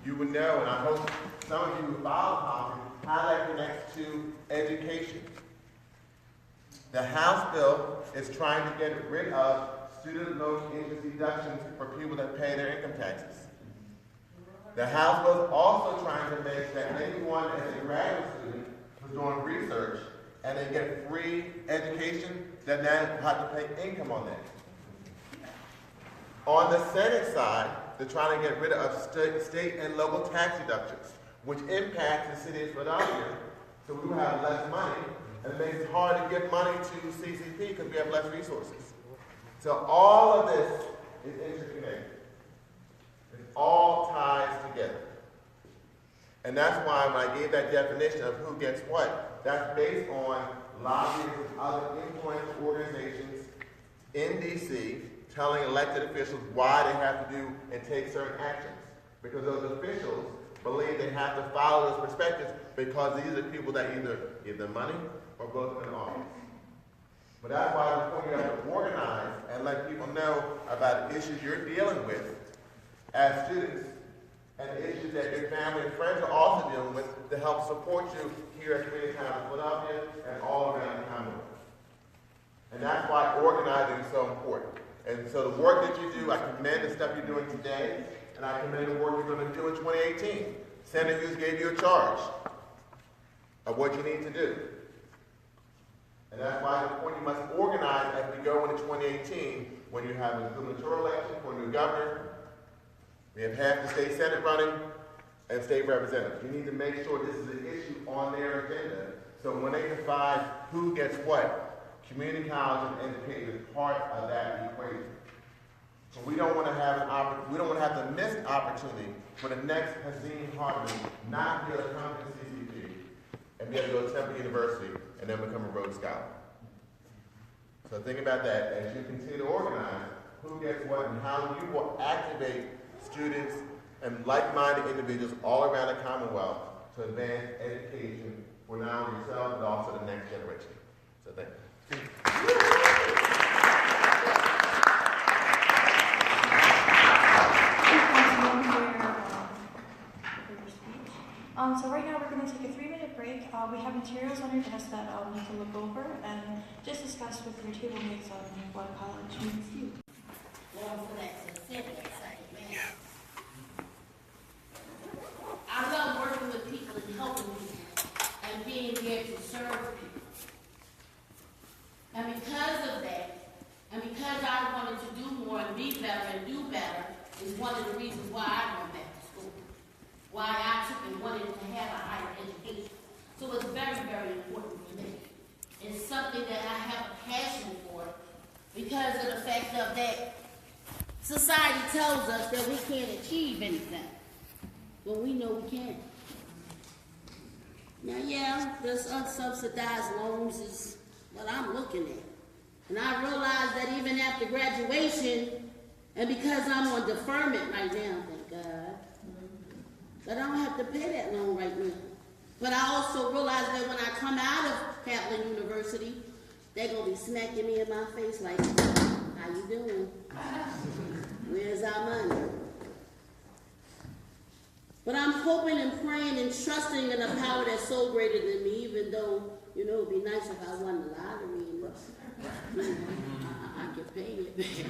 you would know, and I hope some of you who follow policy, how that connects to education. The House bill is trying to get rid of student loan interest deductions for people that pay their income taxes. The House bill is also trying to make that anyone as a graduate student who's doing research and they get free education, then they have to pay income on that. On the Senate side, they're trying to get rid of state and local tax deductions, which impacts the city of Philadelphia, so we will have less money, and it makes it hard to get money to CCP because we have less resources. So all of this is interconnected. It all ties together. And that's why when I gave that definition of who gets what, that's based on lobbyists and other influential organizations in D.C. telling elected officials why they have to do and take certain actions. Because those officials believe they have to follow those perspectives because these are people that either give them money or vote them in office. But that's why it's important you have to organize and let people know about the issues you're dealing with as students and the issues that your family and friends are also dealing with to help support you here at Community College of Philadelphia and all around the Commonwealth. And that's why organizing is so important. And so the work that you do, I commend the stuff you're doing today, and I commend the work you're going to do in 2018. Senator Hughes gave you a charge of what you need to do. And that's why it's important you must organize as we go into 2018 when you have a gubernatorial election for a new governor. We have half the state senate running and state representatives. You need to make sure this is an issue on their agenda. So when they decide who gets what, community college and education is part of that equation. So we don't want to have we don't want to have the missed opportunity for the next Hazim Hartman not to be able to come to CCP and be able to go to Temple University and then become a Rhodes Scholar. So think about that as you continue to organize who gets what and how you will activate students and like-minded individuals all around the Commonwealth to advance education for not only yourself but also the next generation. So thank you. So right now we're going to take a 3-minute break. We have materials on your desk that I'll need to look over and just discuss with your table mates on what college means to you. I love working with people and helping people and being there to serve people. And because of that, and because I wanted to do more and be better and do better, is one of the reasons why I went back to school. Why I took and wanted to have a higher education. So it's very, very important for me. It's something that I have a passion for because of the fact of that society tells us that we can't achieve anything. Well, we know we can. Now, yeah, this unsubsidized loans is what I'm looking at. And I realize that even after graduation, and because I'm on deferment right now, thank God, that I don't have to pay that loan right now. But I also realize that when I come out of Kaplan University, they're going to be smacking me in my face like, how you doing? Where's our money? But I'm hoping and praying and trusting in a power that's so greater than me, even though You know, it'd be nice if I won the lottery and I could pay it back.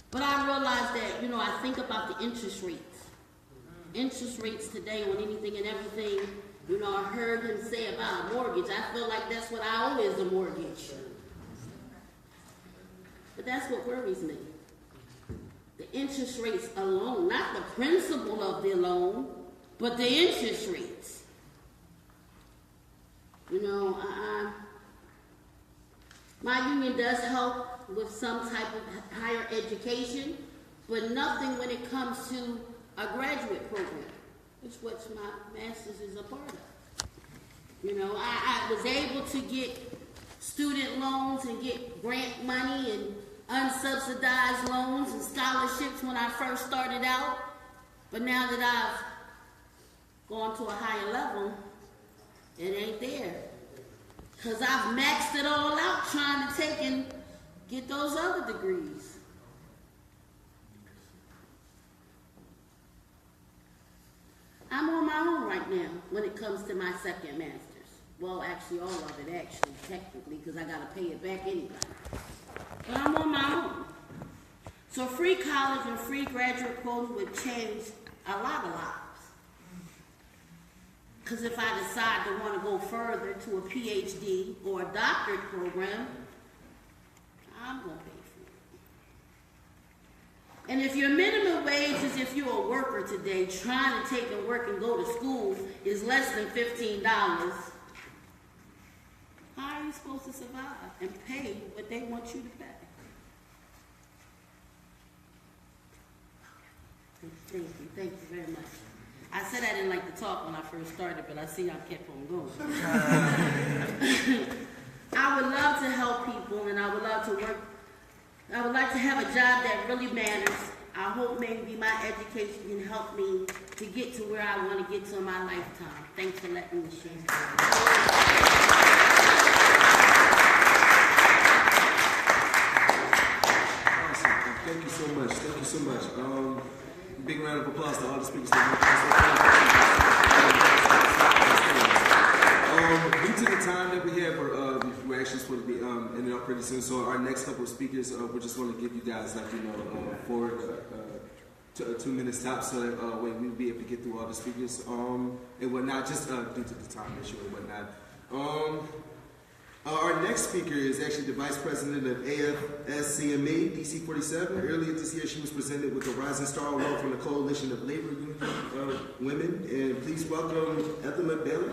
But I realize that, I think about the interest rates. Interest rates today on anything and everything. I heard him say about a mortgage. I feel like that's what I owe is a mortgage. But that's what worries me. The interest rates alone, not the principal of the loan, but the interest rates. My union does help with some type of higher education, but nothing when it comes to a graduate program. It's what my master's is a part of. I was able to get student loans and get grant money and unsubsidized loans and scholarships when I first started out. But now that I've gone to a higher level, it ain't there. Because I've maxed it all out trying to take and get those other degrees. I'm on my own right now when it comes to my second master's. Well, actually, all of it, technically, because I got to pay it back anyway. But I'm on my own. So free college and free graduate programs would change a lot of lives. Because if I decide to want to go further to a PhD or a doctorate program, I'm going to pay for it. And if your minimum wage is, if you're a worker today, trying to take and work and go to school is less than $15, how are you supposed to survive and pay what they want you to pay? Thank you very much. I said I didn't like to talk when I first started, but I see I kept on going. I would love to help people, and I would love to work. I would like to have a job that really matters. I hope maybe my education can help me to get to where I want to get to in my lifetime. Thanks for letting me share. Thank you so much. Thank you so much. Big round of applause to all the speakers. Due to the time that we have, we're actually supposed to be ending up pretty soon. So our next couple of speakers, we're just going to give you guys, 2 minutes top, so that we'll be able to get through all the speakers and whatnot, just due to the time issue and whatnot. Our next speaker is actually the Vice President of AFSCME, DC 47. Earlier this year, she was presented with the Rising Star Award from the Coalition of Labor Union Women. And please welcome Ethel Bailey.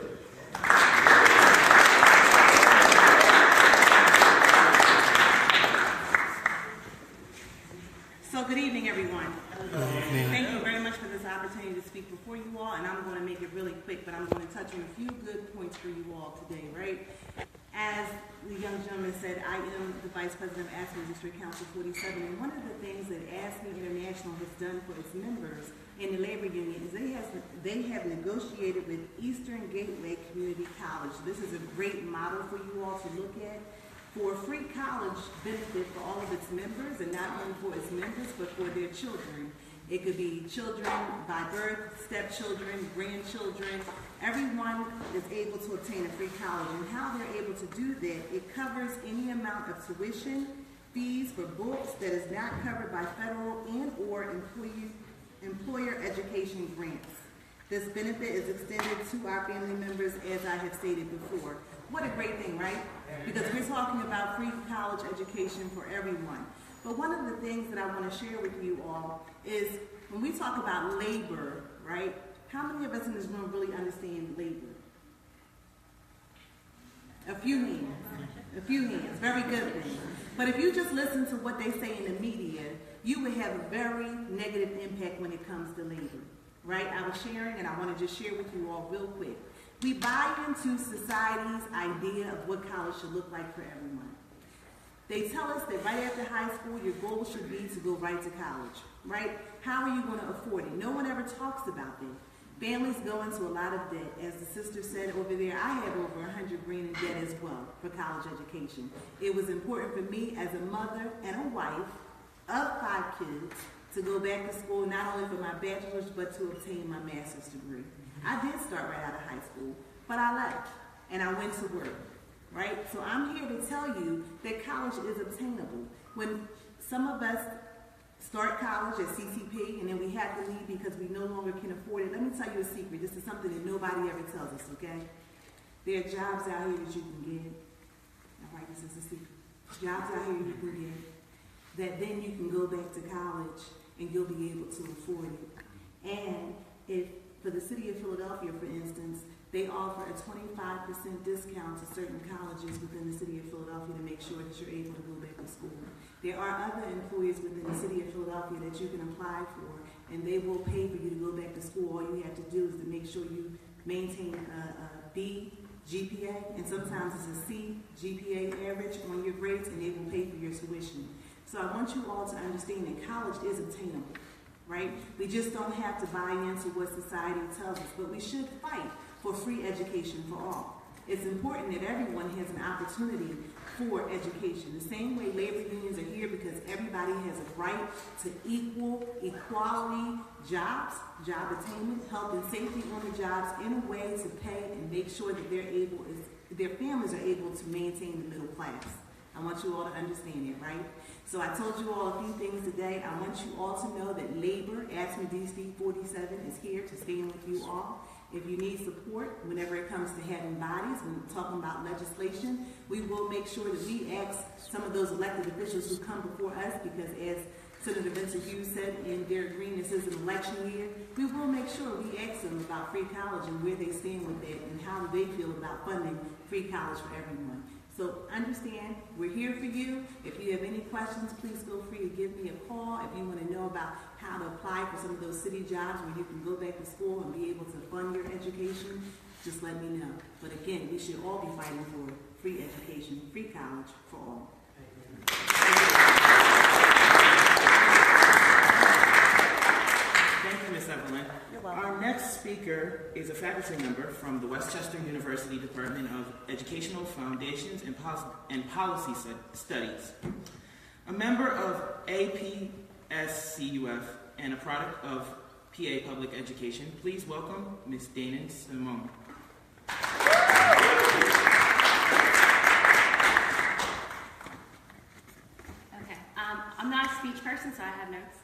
So good evening, everyone. Thank you very much for this opportunity to speak before you all, and I'm going to make it really quick, but I'm going to touch on a few good points for you all today, right? As the young gentleman said, I am the Vice President of AFSCME District Council 47, and one of the things that AFSCME International has done for its members in the labor union is they have negotiated with Eastern Gateway Community College. This is a great model for you all to look at for free college benefit for all of its members, and not only for its members, but for their children. It could be children by birth, stepchildren, grandchildren. Everyone is able to obtain a free college, and how they're able to do that, it covers any amount of tuition, fees for books that is not covered by federal and or employer education grants. This benefit is extended to our family members, as I have stated before. What a great thing, right? Because we're talking about free college education for everyone. But one of the things that I want to share with you all is when we talk about labor, right? How many of us in this room really understand labor? A few hands, very good thing. But if you just listen to what they say in the media, you would have a very negative impact when it comes to labor, right? I was sharing, and I want to just share with you all real quick. We buy into society's idea of what college should look like for everyone. They tell us that right after high school, your goal should be to go right to college, right? How are you going to afford it? No one ever talks about that. Families go into a lot of debt. As the sister said over there, I have over $100,000 in debt as well for college education. It was important for me as a mother and a wife of 5 kids to go back to school, not only for my bachelor's, but to obtain my master's degree. I did start right out of high school, but I left. and I went to work, right? So I'm here to tell you that college is obtainable. When some of us start college at CCP and then we have to leave because we no longer can afford it, let me tell you a secret. This is something that nobody ever tells us, okay? There are jobs out here that you can get. All right, this is a secret. Jobs out here you can get that then you can go back to college and you'll be able to afford it. And if, for the city of Philadelphia, for instance, they offer a 25% discount to certain colleges within the city of Philadelphia to make sure that you're able to go back to school. There are other employees within the city of Philadelphia that you can apply for, and they will pay for you to go back to school. All you have to do is to make sure you maintain a B GPA, and sometimes it's a C GPA average on your grades, and they will pay for your tuition. So I want you all to understand that college is obtainable, right? We just don't have to buy into what society tells us, but we should fight for free education for all. It's important that everyone has an opportunity for education. The same way labor unions are here because everybody has a right to equality jobs, job attainment, health and safety on the jobs in a way to pay and make sure that their families are able to maintain the middle class. I want you all to understand it, right? So I told you all a few things today. I want you all to know that labor, AFSCME DC 47, is here to stand with you all. If you need support whenever it comes to having bodies, when we're talking about legislation, we will make sure that we ask some of those elected officials who come before us, because as Senator Vincent Hughes said in Derek Green, this is an election year, we will make sure we ask them about free college and where they stand with that and how do they feel about funding free college for everyone. So understand, we're here for you. If you have any questions, please feel free to give me a call. If you want to know about how to apply for some of those city jobs where you can go back to school and be able to fund your education, just let me know. But again, we should all be fighting for free education, free college for all. Thank you, Ms. Evelyn. Our next speaker is a faculty member from the Westchester University Department of Educational Foundations and Policy Studies, a member of APSCUF and a product of PA Public Education. Please welcome Ms. Dana Simone. Okay, I'm not a speech person, so I have notes.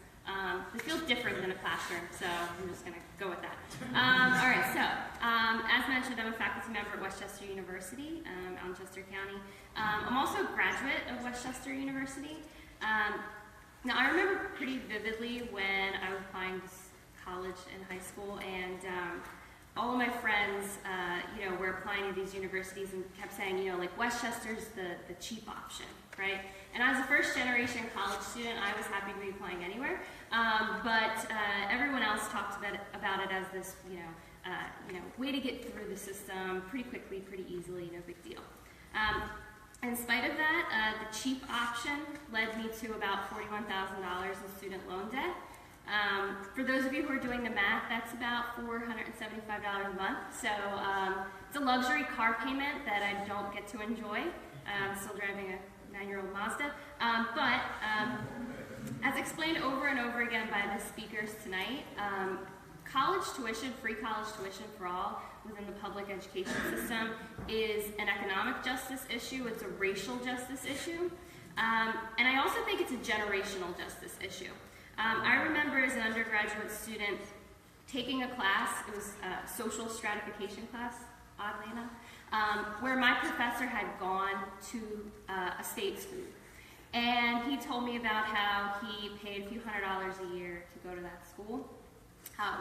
It feels different than a classroom, so I'm just going to go with that. All right, so as mentioned, I'm a faculty member at Westchester University, out in Chester County. I'm also a graduate of Westchester University. Now, I remember pretty vividly when I was applying to college in high school, and all of my friends, were applying to these universities and kept saying, like Westchester's the cheap option, right? And as a first-generation college student, I was happy to be applying anywhere, but everyone else talked about it as this, way to get through the system pretty quickly, pretty easily, no big deal. In spite of that, the cheap option led me to about $41,000 in student loan debt. For those of you who are doing the math, that's about $475 a month. So it's a luxury car payment that I don't get to enjoy. I'm still driving a 9-year-old Mazda. But as explained over and over again by the speakers tonight, college tuition, free college tuition for all within the public education system is an economic justice issue. It's a racial justice issue. And I also think it's a generational justice issue. I remember as an undergraduate student taking a class, it was a social stratification class, oddly enough, where my professor had gone to a state school. And he told me about how he paid a few $100s a year to go to that school,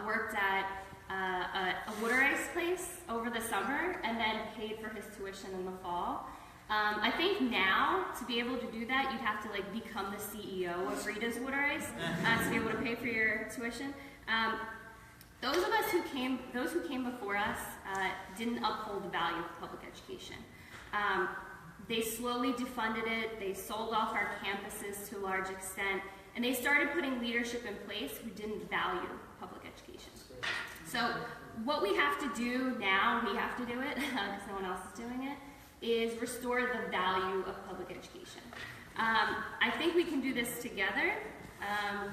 worked at a water ice place over the summer, and then paid for his tuition in the fall. I think now, to be able to do that, you'd have to become the CEO of Rita's Water Ice to be able to pay for your tuition. Those who came before us didn't uphold the value of public education. They slowly defunded it, they sold off our campuses to a large extent, and they started putting leadership in place who didn't value public education. So what we have to do now, we have to do it, because no one else is doing it, is restore the value of public education. I think we can do this together.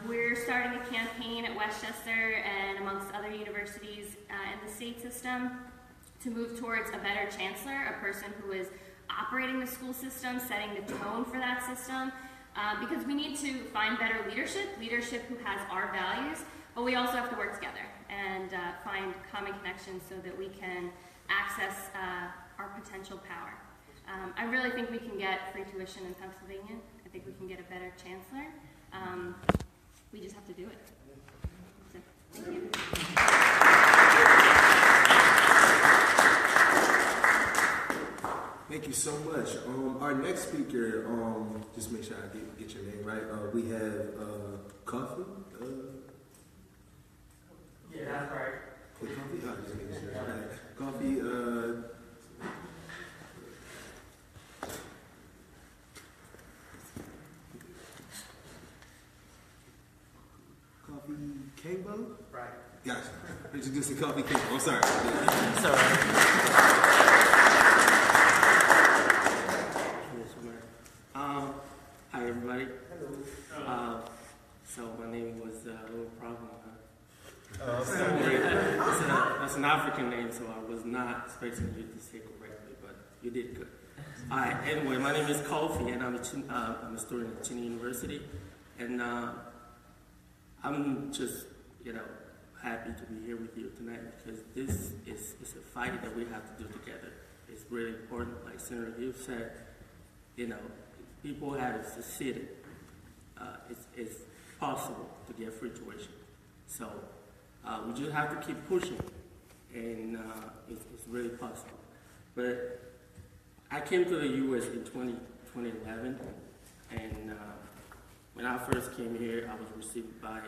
We're starting a campaign at Westchester and amongst other universities in the state system to move towards a better chancellor, a person who is operating the school system, setting the tone for that system, because we need to find better leadership who has our values, but we also have to work together and find common connections so that we can access our potential power. I really think we can get free tuition in Pennsylvania. I think we can get a better chancellor. We just have to do it. So, thank you. Thank you so much. Our next speaker, just make sure I get your name right. We have Coffee. Yeah, that's right. Coffee? Oh, just making sure. Right. Coffee. Coffee Campbell? Right. Gotcha. Introducing Coffee Campbell. I'm sorry. It's all right. Hi everybody. So my name was a little problem. That's an African name, so I was not expecting you to say correctly, but you did good. All right. Anyway, my name is Kofi, and I'm a student at Chinese University, and I'm just happy to be here with you tonight because this is a fight that we have to do together. It's really important. Like Senator Hughes said, people have succeeded. It's possible to get free tuition. So we just have to keep pushing, and it's really possible. But I came to the U.S. in 2011, and when I first came here, I was received by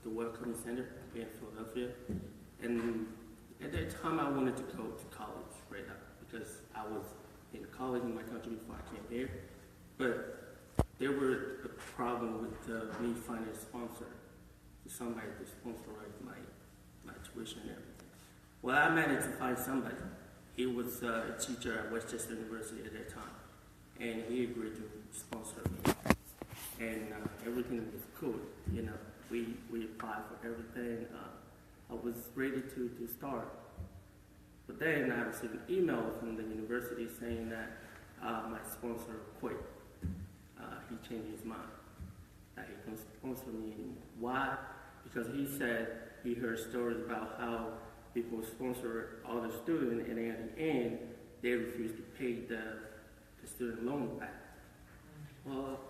the Welcome Center here in Philadelphia. And at that time, I wanted to go to college right now because I was in college in my country before I came here. But there were a problem with me finding a sponsor, somebody to sponsorize my tuition and everything. Well, I managed to find somebody. He was a teacher at Westchester University at that time, and he agreed to sponsor me. And everything was cool, We applied for everything. I was ready to start. But then I received an email from the university saying that my sponsor quit. He changed his mind, that he couldn't sponsor me anymore. Why? Because he said he heard stories about how people sponsor all the students, and at the end, they refuse to pay the student loan back. Well,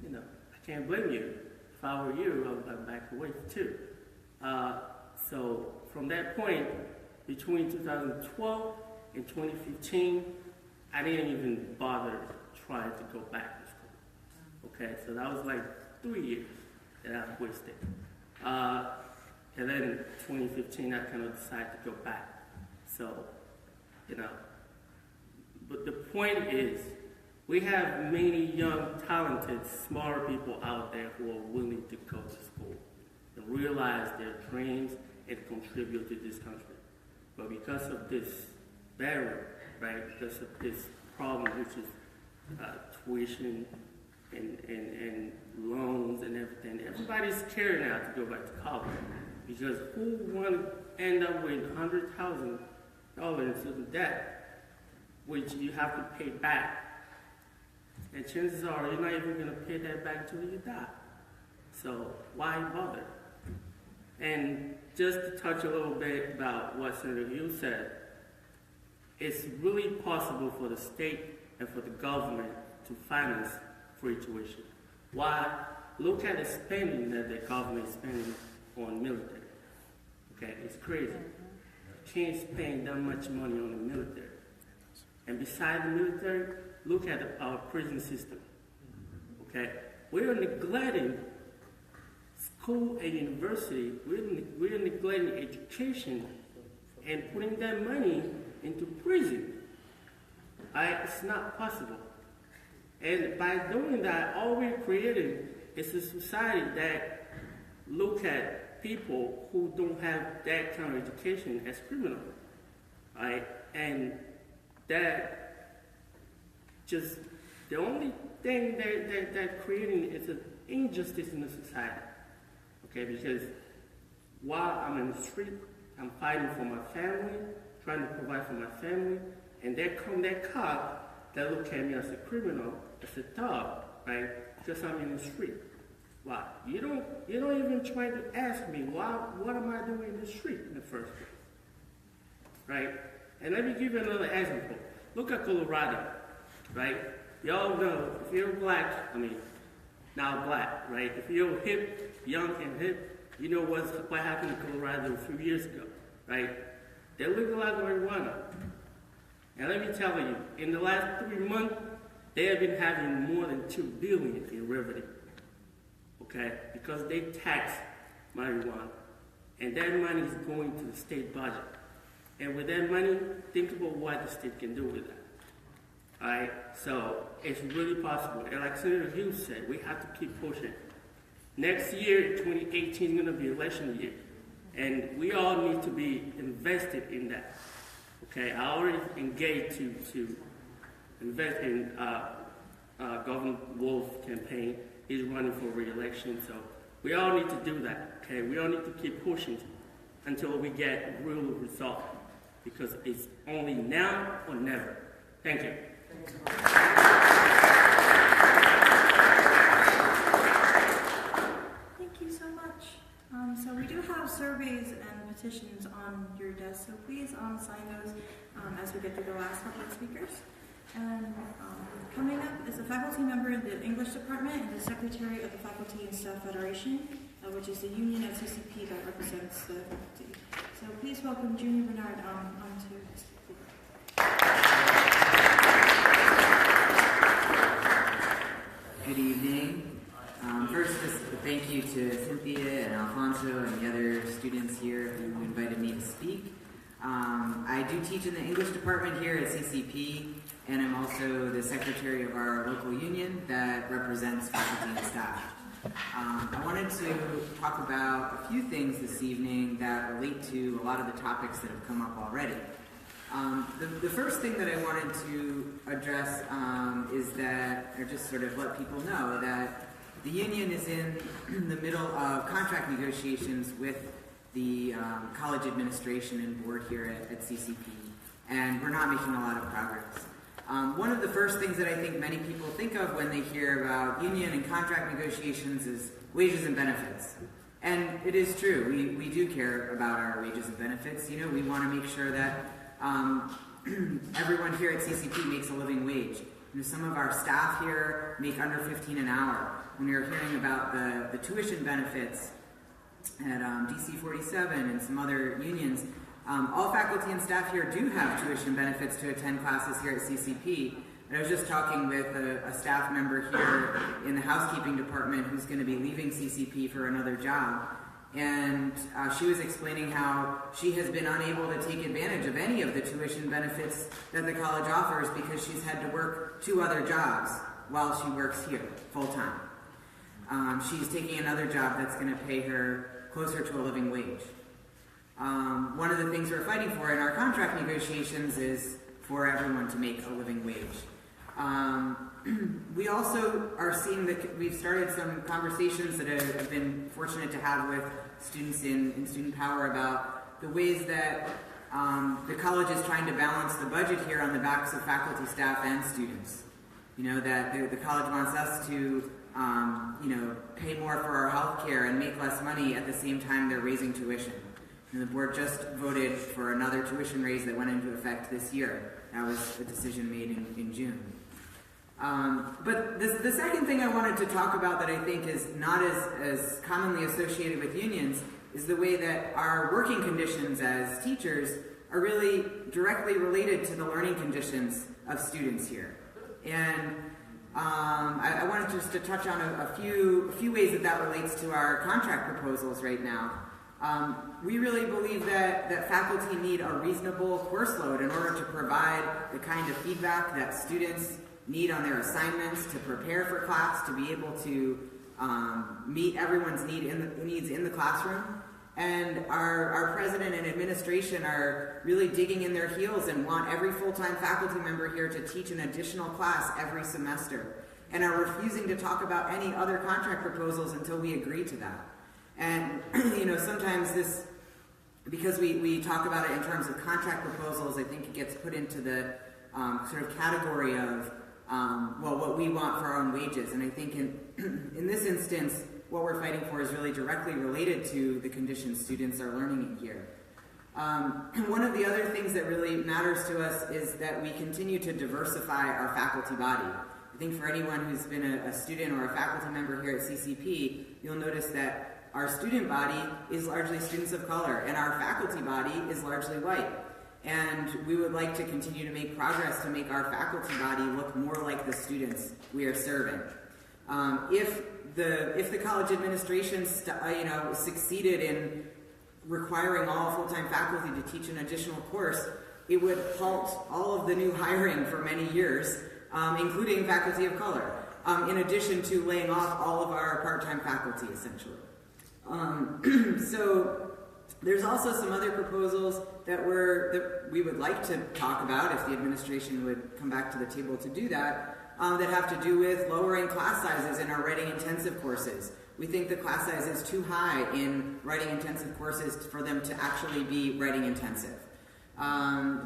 I can't blame you. If I were you, I would back away too. So from that point, between 2012 and 2015, I didn't even bother trying to go back to school. Okay, so that was like 3 years that I wasted. And then in 2015, I kind of decided to go back. So, but the point is, we have many young, talented, smart people out there who are willing to go to school and realize their dreams and contribute to this country. But because of this barrier, right, because of this problem, which is tuition and loans and everything, everybody's scared now to go back to college. Because who want to end up with $100,000 in debt, which you have to pay back? And chances are you're not even going to pay that back until you die. So why bother? And just to touch a little bit about what Senator Hughes said, it's really possible for the state and for the government to finance free tuition. Why? Look at the spending that the government is spending on military. Okay, it's crazy. You can't spend that much money on the military. And beside the military, look at our prison system. Okay, we are neglecting school and university. We're neglecting education and putting that money into prison. It's not possible. And by doing that, all we're creating is a society that look at people who don't have that kind of education as criminals, right? And that just the only thing that creating is an injustice in the society, okay? Because while I'm in the street, I'm fighting for my family, trying to provide for my family, and there come that cop that look at me as a criminal, as a thug, right? Because I'm in the street. Why? You don't even try to ask me what am I doing in the street in the first place, right? And let me give you another example. Look at Colorado, right? Y'all know if you're black, now black, right? If you're hip, young and hip, you know what happened in Colorado a few years ago, right? They legalized marijuana. And let me tell you, in the last 3 months, they have been having more than $2 billion in revenue, okay? Because they tax marijuana. And that money is going to the state budget. And with that money, think about what the state can do with that. All right? So it's really possible. And like Senator Hughes said, we have to keep pushing. Next year, 2018, is going to be election year. And we all need to be invested in that. Okay? I already engaged to invest in Governor Wolf's campaign. He's running for re-election. So we all need to do that. Okay? We all need to keep pushing until we get real results. Because it's only now or never. Thank you. Thank you so much. So we do have surveys and petitions on your desk, so please sign those as we get through the last couple of speakers. And coming up is a faculty member in the English department and the secretary of the Faculty and Staff Federation, which is the union at CCP that represents the faculty. So please welcome Junior Bernard onto the speaker. Good evening. First, just a thank you to Cynthia and Alfonso and the other students here who invited me to speak. I do teach in the English department here at CCP, and I'm also the secretary of our local union that represents faculty and staff. I wanted to talk about a few things this evening that relate to a lot of the topics that have come up already. The first thing that I wanted to address is that, or just sort of let people know that the union is in the middle of contract negotiations with the college administration and board here at CCP, and we're not making a lot of progress. One of the first things that I think many people think of when they hear about union and contract negotiations is wages and benefits. And it is true, we do care about our wages and benefits. You know, we want to make sure that everyone here at CCP makes a living wage. You know, some of our staff here make under $15 an hour. When we were hearing about the tuition benefits at DC 47 and some other unions, all faculty and staff here do have tuition benefits to attend classes here at CCP. And I was just talking with a staff member here in the housekeeping department who's going to be leaving CCP for another job. And she was explaining how she has been unable to take advantage of any of the tuition benefits that the college offers because she's had to work 2 other jobs while she works here full-time. She's taking another job that's going to pay her closer to a living wage. One of the things we're fighting for in our contract negotiations is for everyone to make a living wage. We also are seeing that we've started some conversations that I've been fortunate to have with students in Student Power about the ways that the college is trying to balance the budget here on the backs of faculty, staff, and students. You know, that the college wants us to pay more for our health care and make less money at the same time they're raising tuition. And the board just voted for another tuition raise that went into effect this year. That was a decision made in June. But the second thing I wanted to talk about that I think is not as commonly associated with unions is the way that our working conditions as teachers are really directly related to the learning conditions of students here. And I wanted just to touch on a few ways that relates to our contract proposals right now. We really believe that faculty need a reasonable course load in order to provide the kind of feedback that students need on their assignments, to prepare for class, to be able to meet everyone's needs in the classroom. And our president and administration are really digging in their heels and want every full-time faculty member here to teach an additional class every semester, and are refusing to talk about any other contract proposals until we agree to that. And sometimes this because we talk about it in terms of contract proposals, I think it gets put into the sort of category of, well, what we want for our own wages. And I think in this instance, what we're fighting for is really directly related to the conditions students are learning in here. One of the other things that really matters to us is that we continue to diversify our faculty body. I think for anyone who's been a student or a faculty member here at CCP, you'll notice that our student body is largely students of color, and our faculty body is largely white. And we would like to continue to make progress to make our faculty body look more like the students we are serving. If the college administration succeeded in requiring all full-time faculty to teach an additional course, it would halt all of the new hiring for many years, including faculty of color, in addition to laying off all of our part-time faculty, essentially. So there's also some other proposals that we would like to talk about, if the administration would come back to the table to do that, that have to do with lowering class sizes in our writing intensive courses. We think the class size is too high in writing intensive courses for them to actually be writing intensive.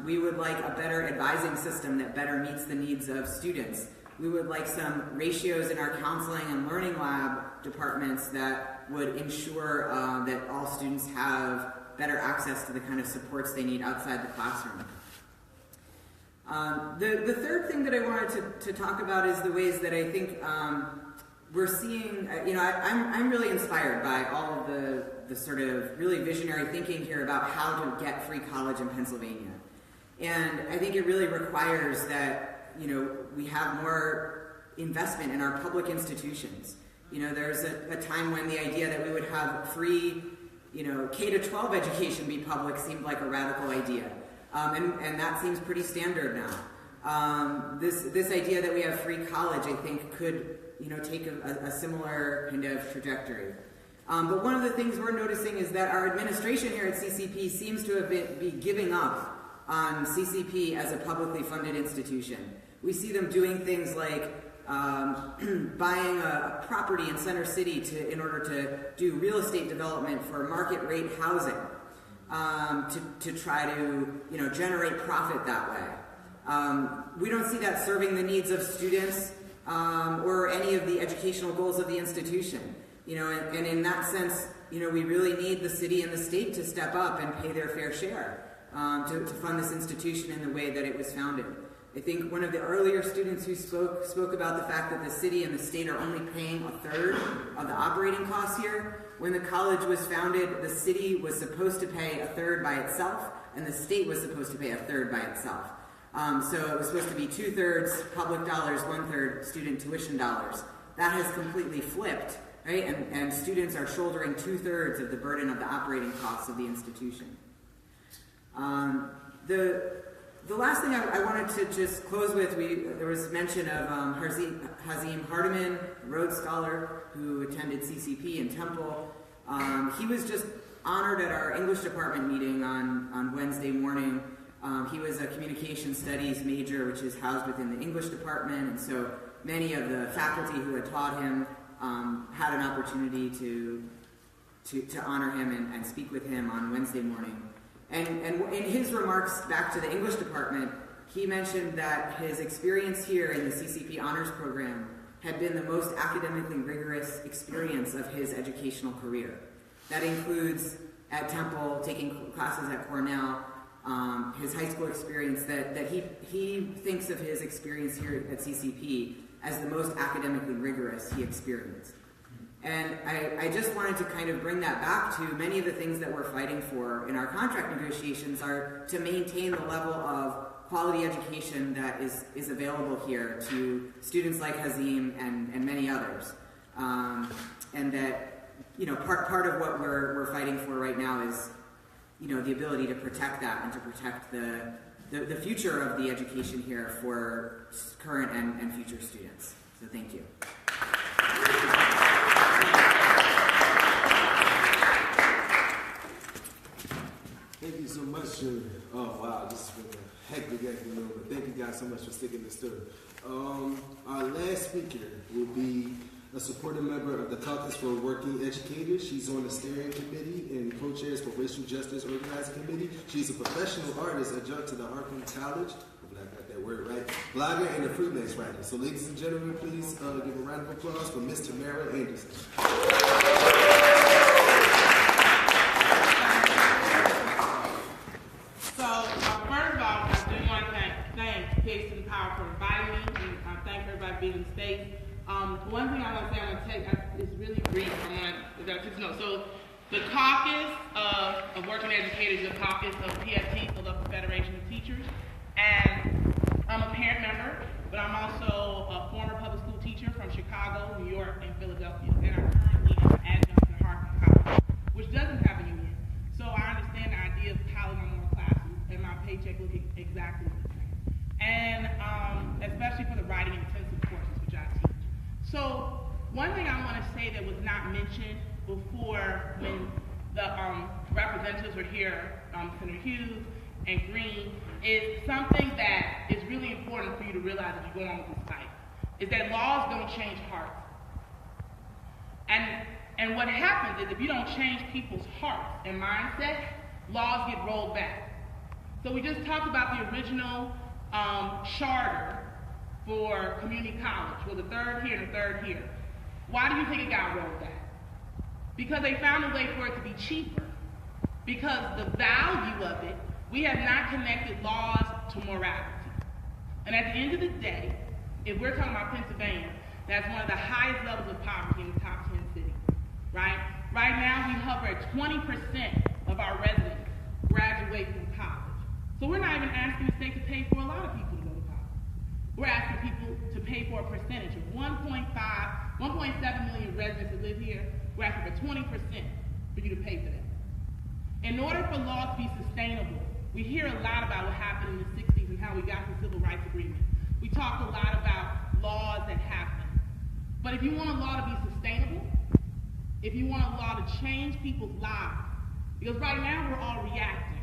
We would like a better advising system that better meets the needs of students. We would like some ratios in our counseling and learning lab departments that would ensure that all students have better access to the kind of supports they need outside the classroom. The third thing that I wanted to talk about is the ways that I think we're seeing, I'm really inspired by all of the sort of really visionary thinking here about how to get free college in Pennsylvania. And I think it really requires that, we have more investment in our public institutions. There's a time when the idea that we would have free, K-12 education be public seemed like a radical idea. And that seems pretty standard now. This idea that we have free college, I think, could take a similar kind of trajectory. But one of the things we're noticing is that our administration here at CCP seems to have be giving up on CCP as a publicly funded institution. We see them doing things like buying a property in Center City in order to do real estate development for market rate housing, to try to generate profit that way. We don't see that serving the needs of students or any of the educational goals of the institution. And in that sense, we really need the city and the state to step up and pay their fair share to fund this institution in the way that it was founded. I think one of the earlier students who spoke about the fact that the city and the state are only paying a third of the operating costs here. When the college was founded, the city was supposed to pay a third by itself, and the state was supposed to pay a third by itself. So it was supposed to be 2/3 public dollars, 1/3 student tuition dollars. That has completely flipped, right? And students are shouldering 2/3 of the burden of the operating costs of the institution. The last thing I wanted to just close with, there was mention of Hazim Hardiman, a Rhodes Scholar who attended CCP in Temple. He was just honored at our English department meeting on Wednesday morning. He was a communication studies major, which is housed within the English department, and so many of the faculty who had taught him had an opportunity to honor him and speak with him on Wednesday morning. And in his remarks back to the English department, he mentioned that his experience here in the CCP Honors Program had been the most academically rigorous experience of his educational career. That includes at Temple, taking classes at Cornell, his high school experience, that he thinks of his experience here at CCP as the most academically rigorous he experienced. And I just wanted to kind of bring that back to many of the things that we're fighting for in our contract negotiations are to maintain the level of quality education that is available here to students like Hazim and many others. And that, part of what we're fighting for right now is, the ability to protect that and to protect the future of the education here for current and future students. So thank you. Thank you so much, Junior. Oh, wow, this has been a hectic afternoon, but thank you guys so much for sticking this through. Our last speaker will be a supporting member of the Caucus for Working Educators. She's on the steering committee and co-chairs for Racial Justice Organizing Committee. She's a professional artist adjunct to the Harkin College. Hopefully I got that word right. Blogger and a freelance writer. So ladies and gentlemen, please give a round of applause for Miss Tamara Anderson. So, first of all, I do want to thank Kids to the Power for inviting me, and I thank everybody being in the state. One thing I want to say, it's really brief. I want to let you know. So, the Caucus of Working Educators is a caucus of PFT, so the Federation of Teachers, and I'm a parent member, but I'm also a former public school teacher from Chicago, New York, and Philadelphia, and I'm currently an adjunct to the Harkin College, which doesn't have a union. So I understand the idea of piling on more classes, and my paycheck looks exactly the same. And especially for the writing intensive courses, which I teach. So one thing I want to say that was not mentioned before when the representatives were here, Senator Hughes and Green, is something that is really important for you to realize as you go on with this fight, is that laws don't change hearts. And what happens is if you don't change people's hearts and mindset, laws get rolled back. So we just talked about the original charter for community college. Well, the third here and the third here. Why do you think it got rolled back? Because they found a way for it to be cheaper. Because the value of it, we have not connected laws to morality. And at the end of the day, if we're talking about Pennsylvania, that's one of the highest levels of poverty in the top 10 cities, right? Right now, we hover at 20% of our residents graduate from college. So we're not even asking the state to pay for a lot of people to go to college. We're asking people to pay for a percentage of 1.7 million residents that live here. We're asking for 20% for you to pay for that. In order for laws to be sustainable, we hear a lot about what happened in the 60s and how we got the Civil Rights Agreement. We talk a lot about laws that happen. But if you want a law to be sustainable, if you want a law to change people's lives, because right now we're all reacting.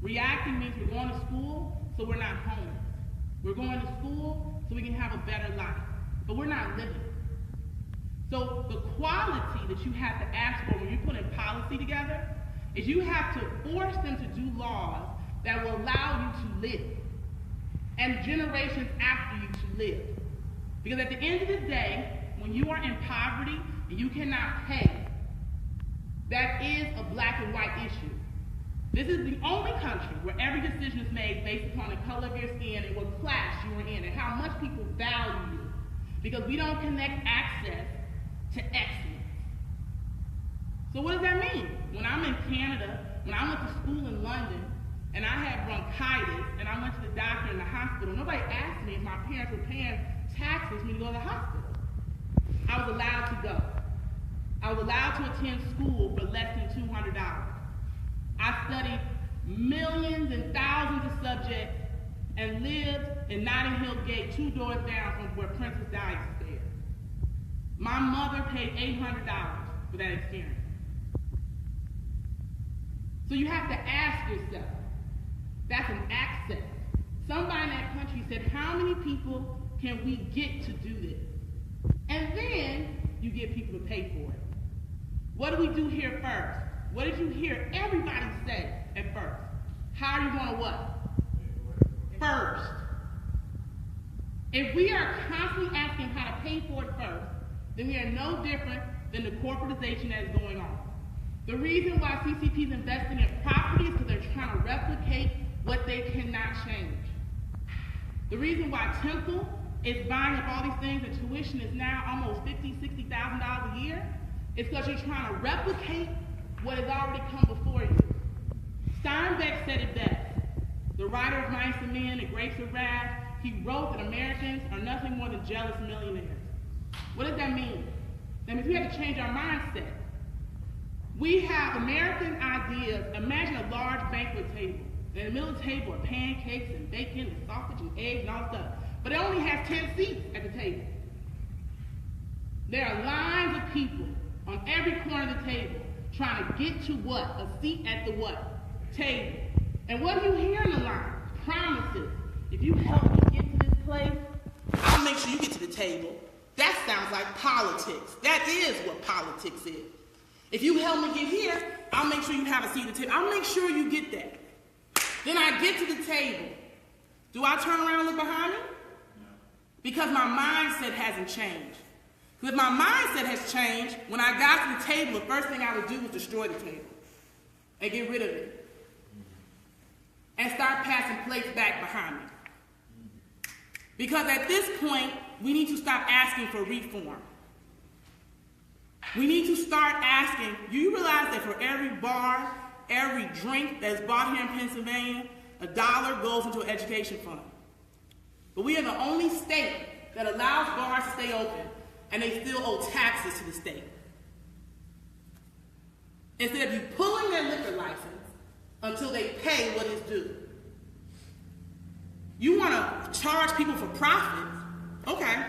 Reacting means we're going to school so we're not homeless. We're going to school so we can have a better life. But we're not living. So the quality that you have to ask for when you put in policy together is you have to force them to do laws that will allow you to live and generations after you to live. Because at the end of the day, when you are in poverty and you cannot pay, that is a black and white issue. This is the only country where every decision is made based upon the color of your skin and what class you are in and how much people value you. Because we don't connect access to excellence. So what does that mean? When I'm in Canada, when I went to school in London, and I had bronchitis, and I went to the doctor in the hospital, nobody asked me if my parents were paying taxes for me to go to the hospital. I was allowed to go. I was allowed to attend school for less than $200. I studied millions and thousands of subjects and lived in Notting Hill Gate, 2 doors down from where Princess Diana stayed. My mother paid $800 for that experience. So you have to ask yourself, that's an access. Somebody in that country said, how many people can we get to do this? And then you get people to pay for it. What do we do here first? What did you hear everybody say at first? How are you going to what? First. If we are constantly asking how to pay for it first, then we are no different than the corporatization that is going on. The reason why CCP is investing in property is because they're trying to replicate what they cannot change. The reason why Temple is buying up all these things and tuition is now almost $50,000, $60,000 a year is because you're trying to replicate what has already come before you. Steinbeck said it best. The writer of Mice and Men and Grapes of Wrath, he wrote that Americans are nothing more than jealous millionaires. What does that mean? That means we have to change our mindset. We have American ideas. Imagine a large banquet table. In the middle of the table are pancakes and bacon and sausage and eggs and all stuff. But it only has 10 seats at the table. There are lines of people on every corner of the table trying to get to what? A seat at the what? Table. And what do you hear in the line? Promises. If you help me get to this place, I'll make sure you get to the table. That sounds like politics. That is what politics is. If you help me get here, I'll make sure you have a seat at the table. I'll make sure you get that. Then I get to the table. Do I turn around and look behind me? No. Because my mindset hasn't changed. Because if my mindset has changed, when I got to the table, the first thing I would do was destroy the table and get rid of it. And start passing plates back behind me. Because at this point, we need to stop asking for reform. We need to start asking, do you realize that for every bar, every drink that's bought here in Pennsylvania, $1 goes into an education fund? But we are the only state that allows bars to stay open, and they still owe taxes to the state. Instead of you pulling their liquor license until they pay what is due. You want to charge people for profits? Okay.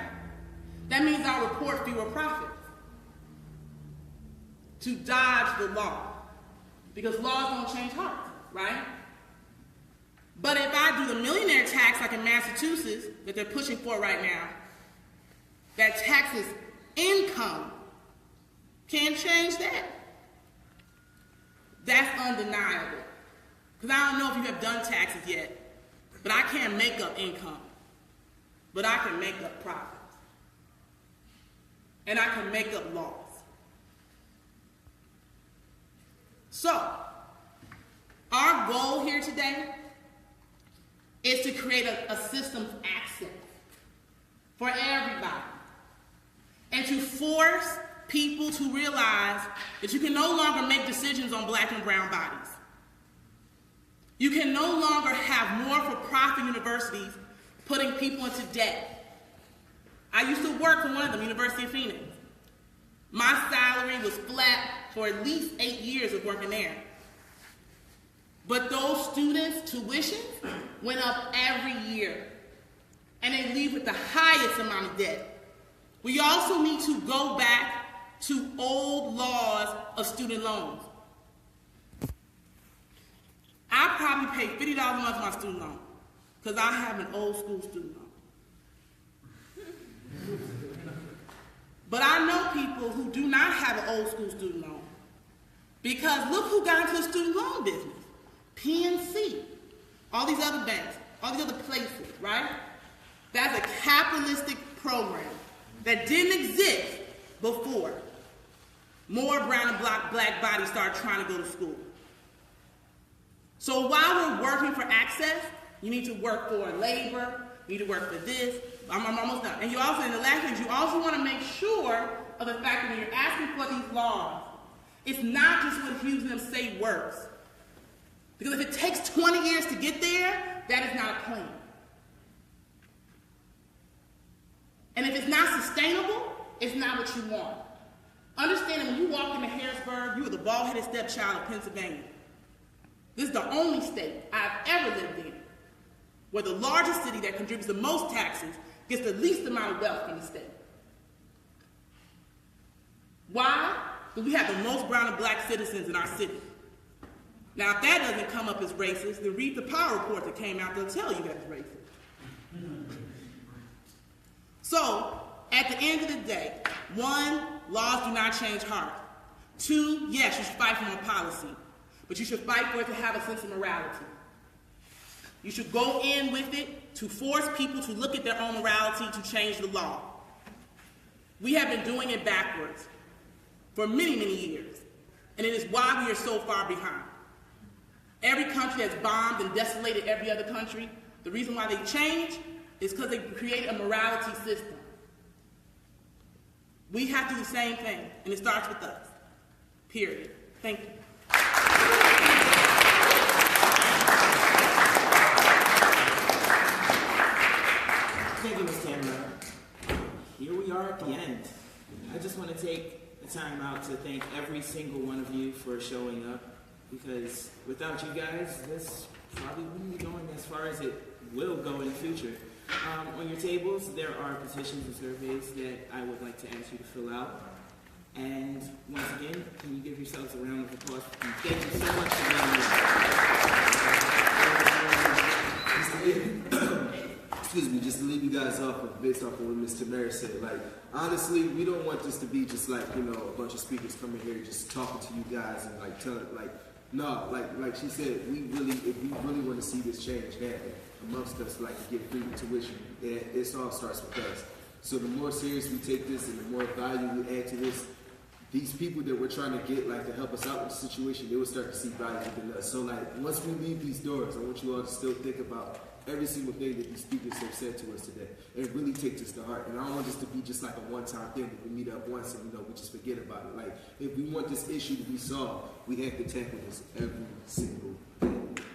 That means I'll report fewer profits. To dodge the law. Because laws don't change hearts, right? But if I do the millionaire tax like in Massachusetts, that they're pushing for right now, that taxes income, can't change that. That's undeniable. Because I don't know if you have done taxes yet, but I can't make up income. But I can make up profits. And I can make up laws. So, our goal here today is to create a system of access for everybody. And to force people to realize that you can no longer make decisions on black and brown bodies. You can no longer have more for-profit universities putting people into debt. I used to work for one of them, University of Phoenix. My salary was flat for at least 8 years of working there. But those students' tuitions went up every year. And they leave with the highest amount of debt. We also need to go back to old laws of student loans. I probably pay $50 a month for my student loan because I have an old school student loan. But I know people who do not have an old school student loan because look who got into the student loan business. PNC, all these other banks, all these other places, right? That's a capitalistic program that didn't exist before more brown and black bodies started trying to go to school. So while we're working for access, you need to work for labor, you need to work for this. I'm almost done. And you also, in the last thing, you also want to make sure of the fact that when you're asking for these laws, it's not just what Hughes and them say works. Because if it takes 20 years to get there, that is not a plan. And if it's not sustainable, it's not what you want. Understand that when you walk into Harrisburg, you are the bald-headed stepchild of Pennsylvania. This is the only state I've ever lived in where the largest city that contributes the most taxes gets the least amount of wealth from the state. Why? Because we have the most brown and black citizens in our city. Now, if that doesn't come up as racist, then read the Power Report that came out. They'll tell you that's racist. So, at the end of the day, 1, laws do not change heart. 2, yes, you should fight for more policy. But you should fight for it to have a sense of morality. You should go in with it to force people to look at their own morality to change the law. We have been doing it backwards for many, many years. And it is why we are so far behind. Every country has bombed and desolated every other country. The reason why they change is because they create a morality system. We have to do the same thing, and it starts with us. Period. Thank you. Thank you, Ms. Tamara. Here we are at the end. I just want to take the time out to thank every single one of you for showing up, because without you guys, this probably wouldn't be going as far as it will go in the future. On your tables, there are petitions and surveys that I would like to ask you to fill out. And once again, can you give yourselves a round of applause? And thank you so much for being here. excuse me, just to leave you guys off of, based off of what Ms. Tamara said. Like, honestly, we don't want this to be just like, you know, a bunch of speakers coming here just talking to you guys and like telling, like, no, like she said, if we really want to see this change happen amongst us, like to get free tuition, it all starts with us. So the more serious we take this and the more value we add to this, these people that we're trying to get, like, to help us out with the situation, they will start to see value within us. So, like, once we leave these doors, I want you all to still think about every single thing that these speakers have said to us today. And really take this to heart. And I don't want this to be just like a one-time thing that we meet up once and, you know, we just forget about it. Like, if we want this issue to be solved, we have to tackle this every single day.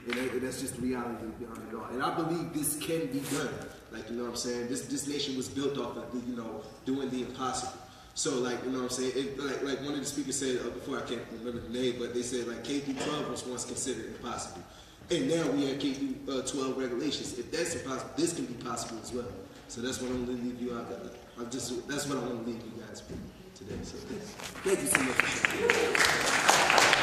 And that's just the reality behind it all. And I believe this can be done. Like, you know what I'm saying? This nation was built off of, you know, doing the impossible. So, like, you know what I'm saying? Like one of the speakers said before, I can't remember the name, but they said, like, K through 12 was once considered impossible. And now we have K through 12 regulations. If that's impossible, this can be possible as well. So that's what I'm going to leave you out. That's what I want to leave you guys with today. So thank you so much.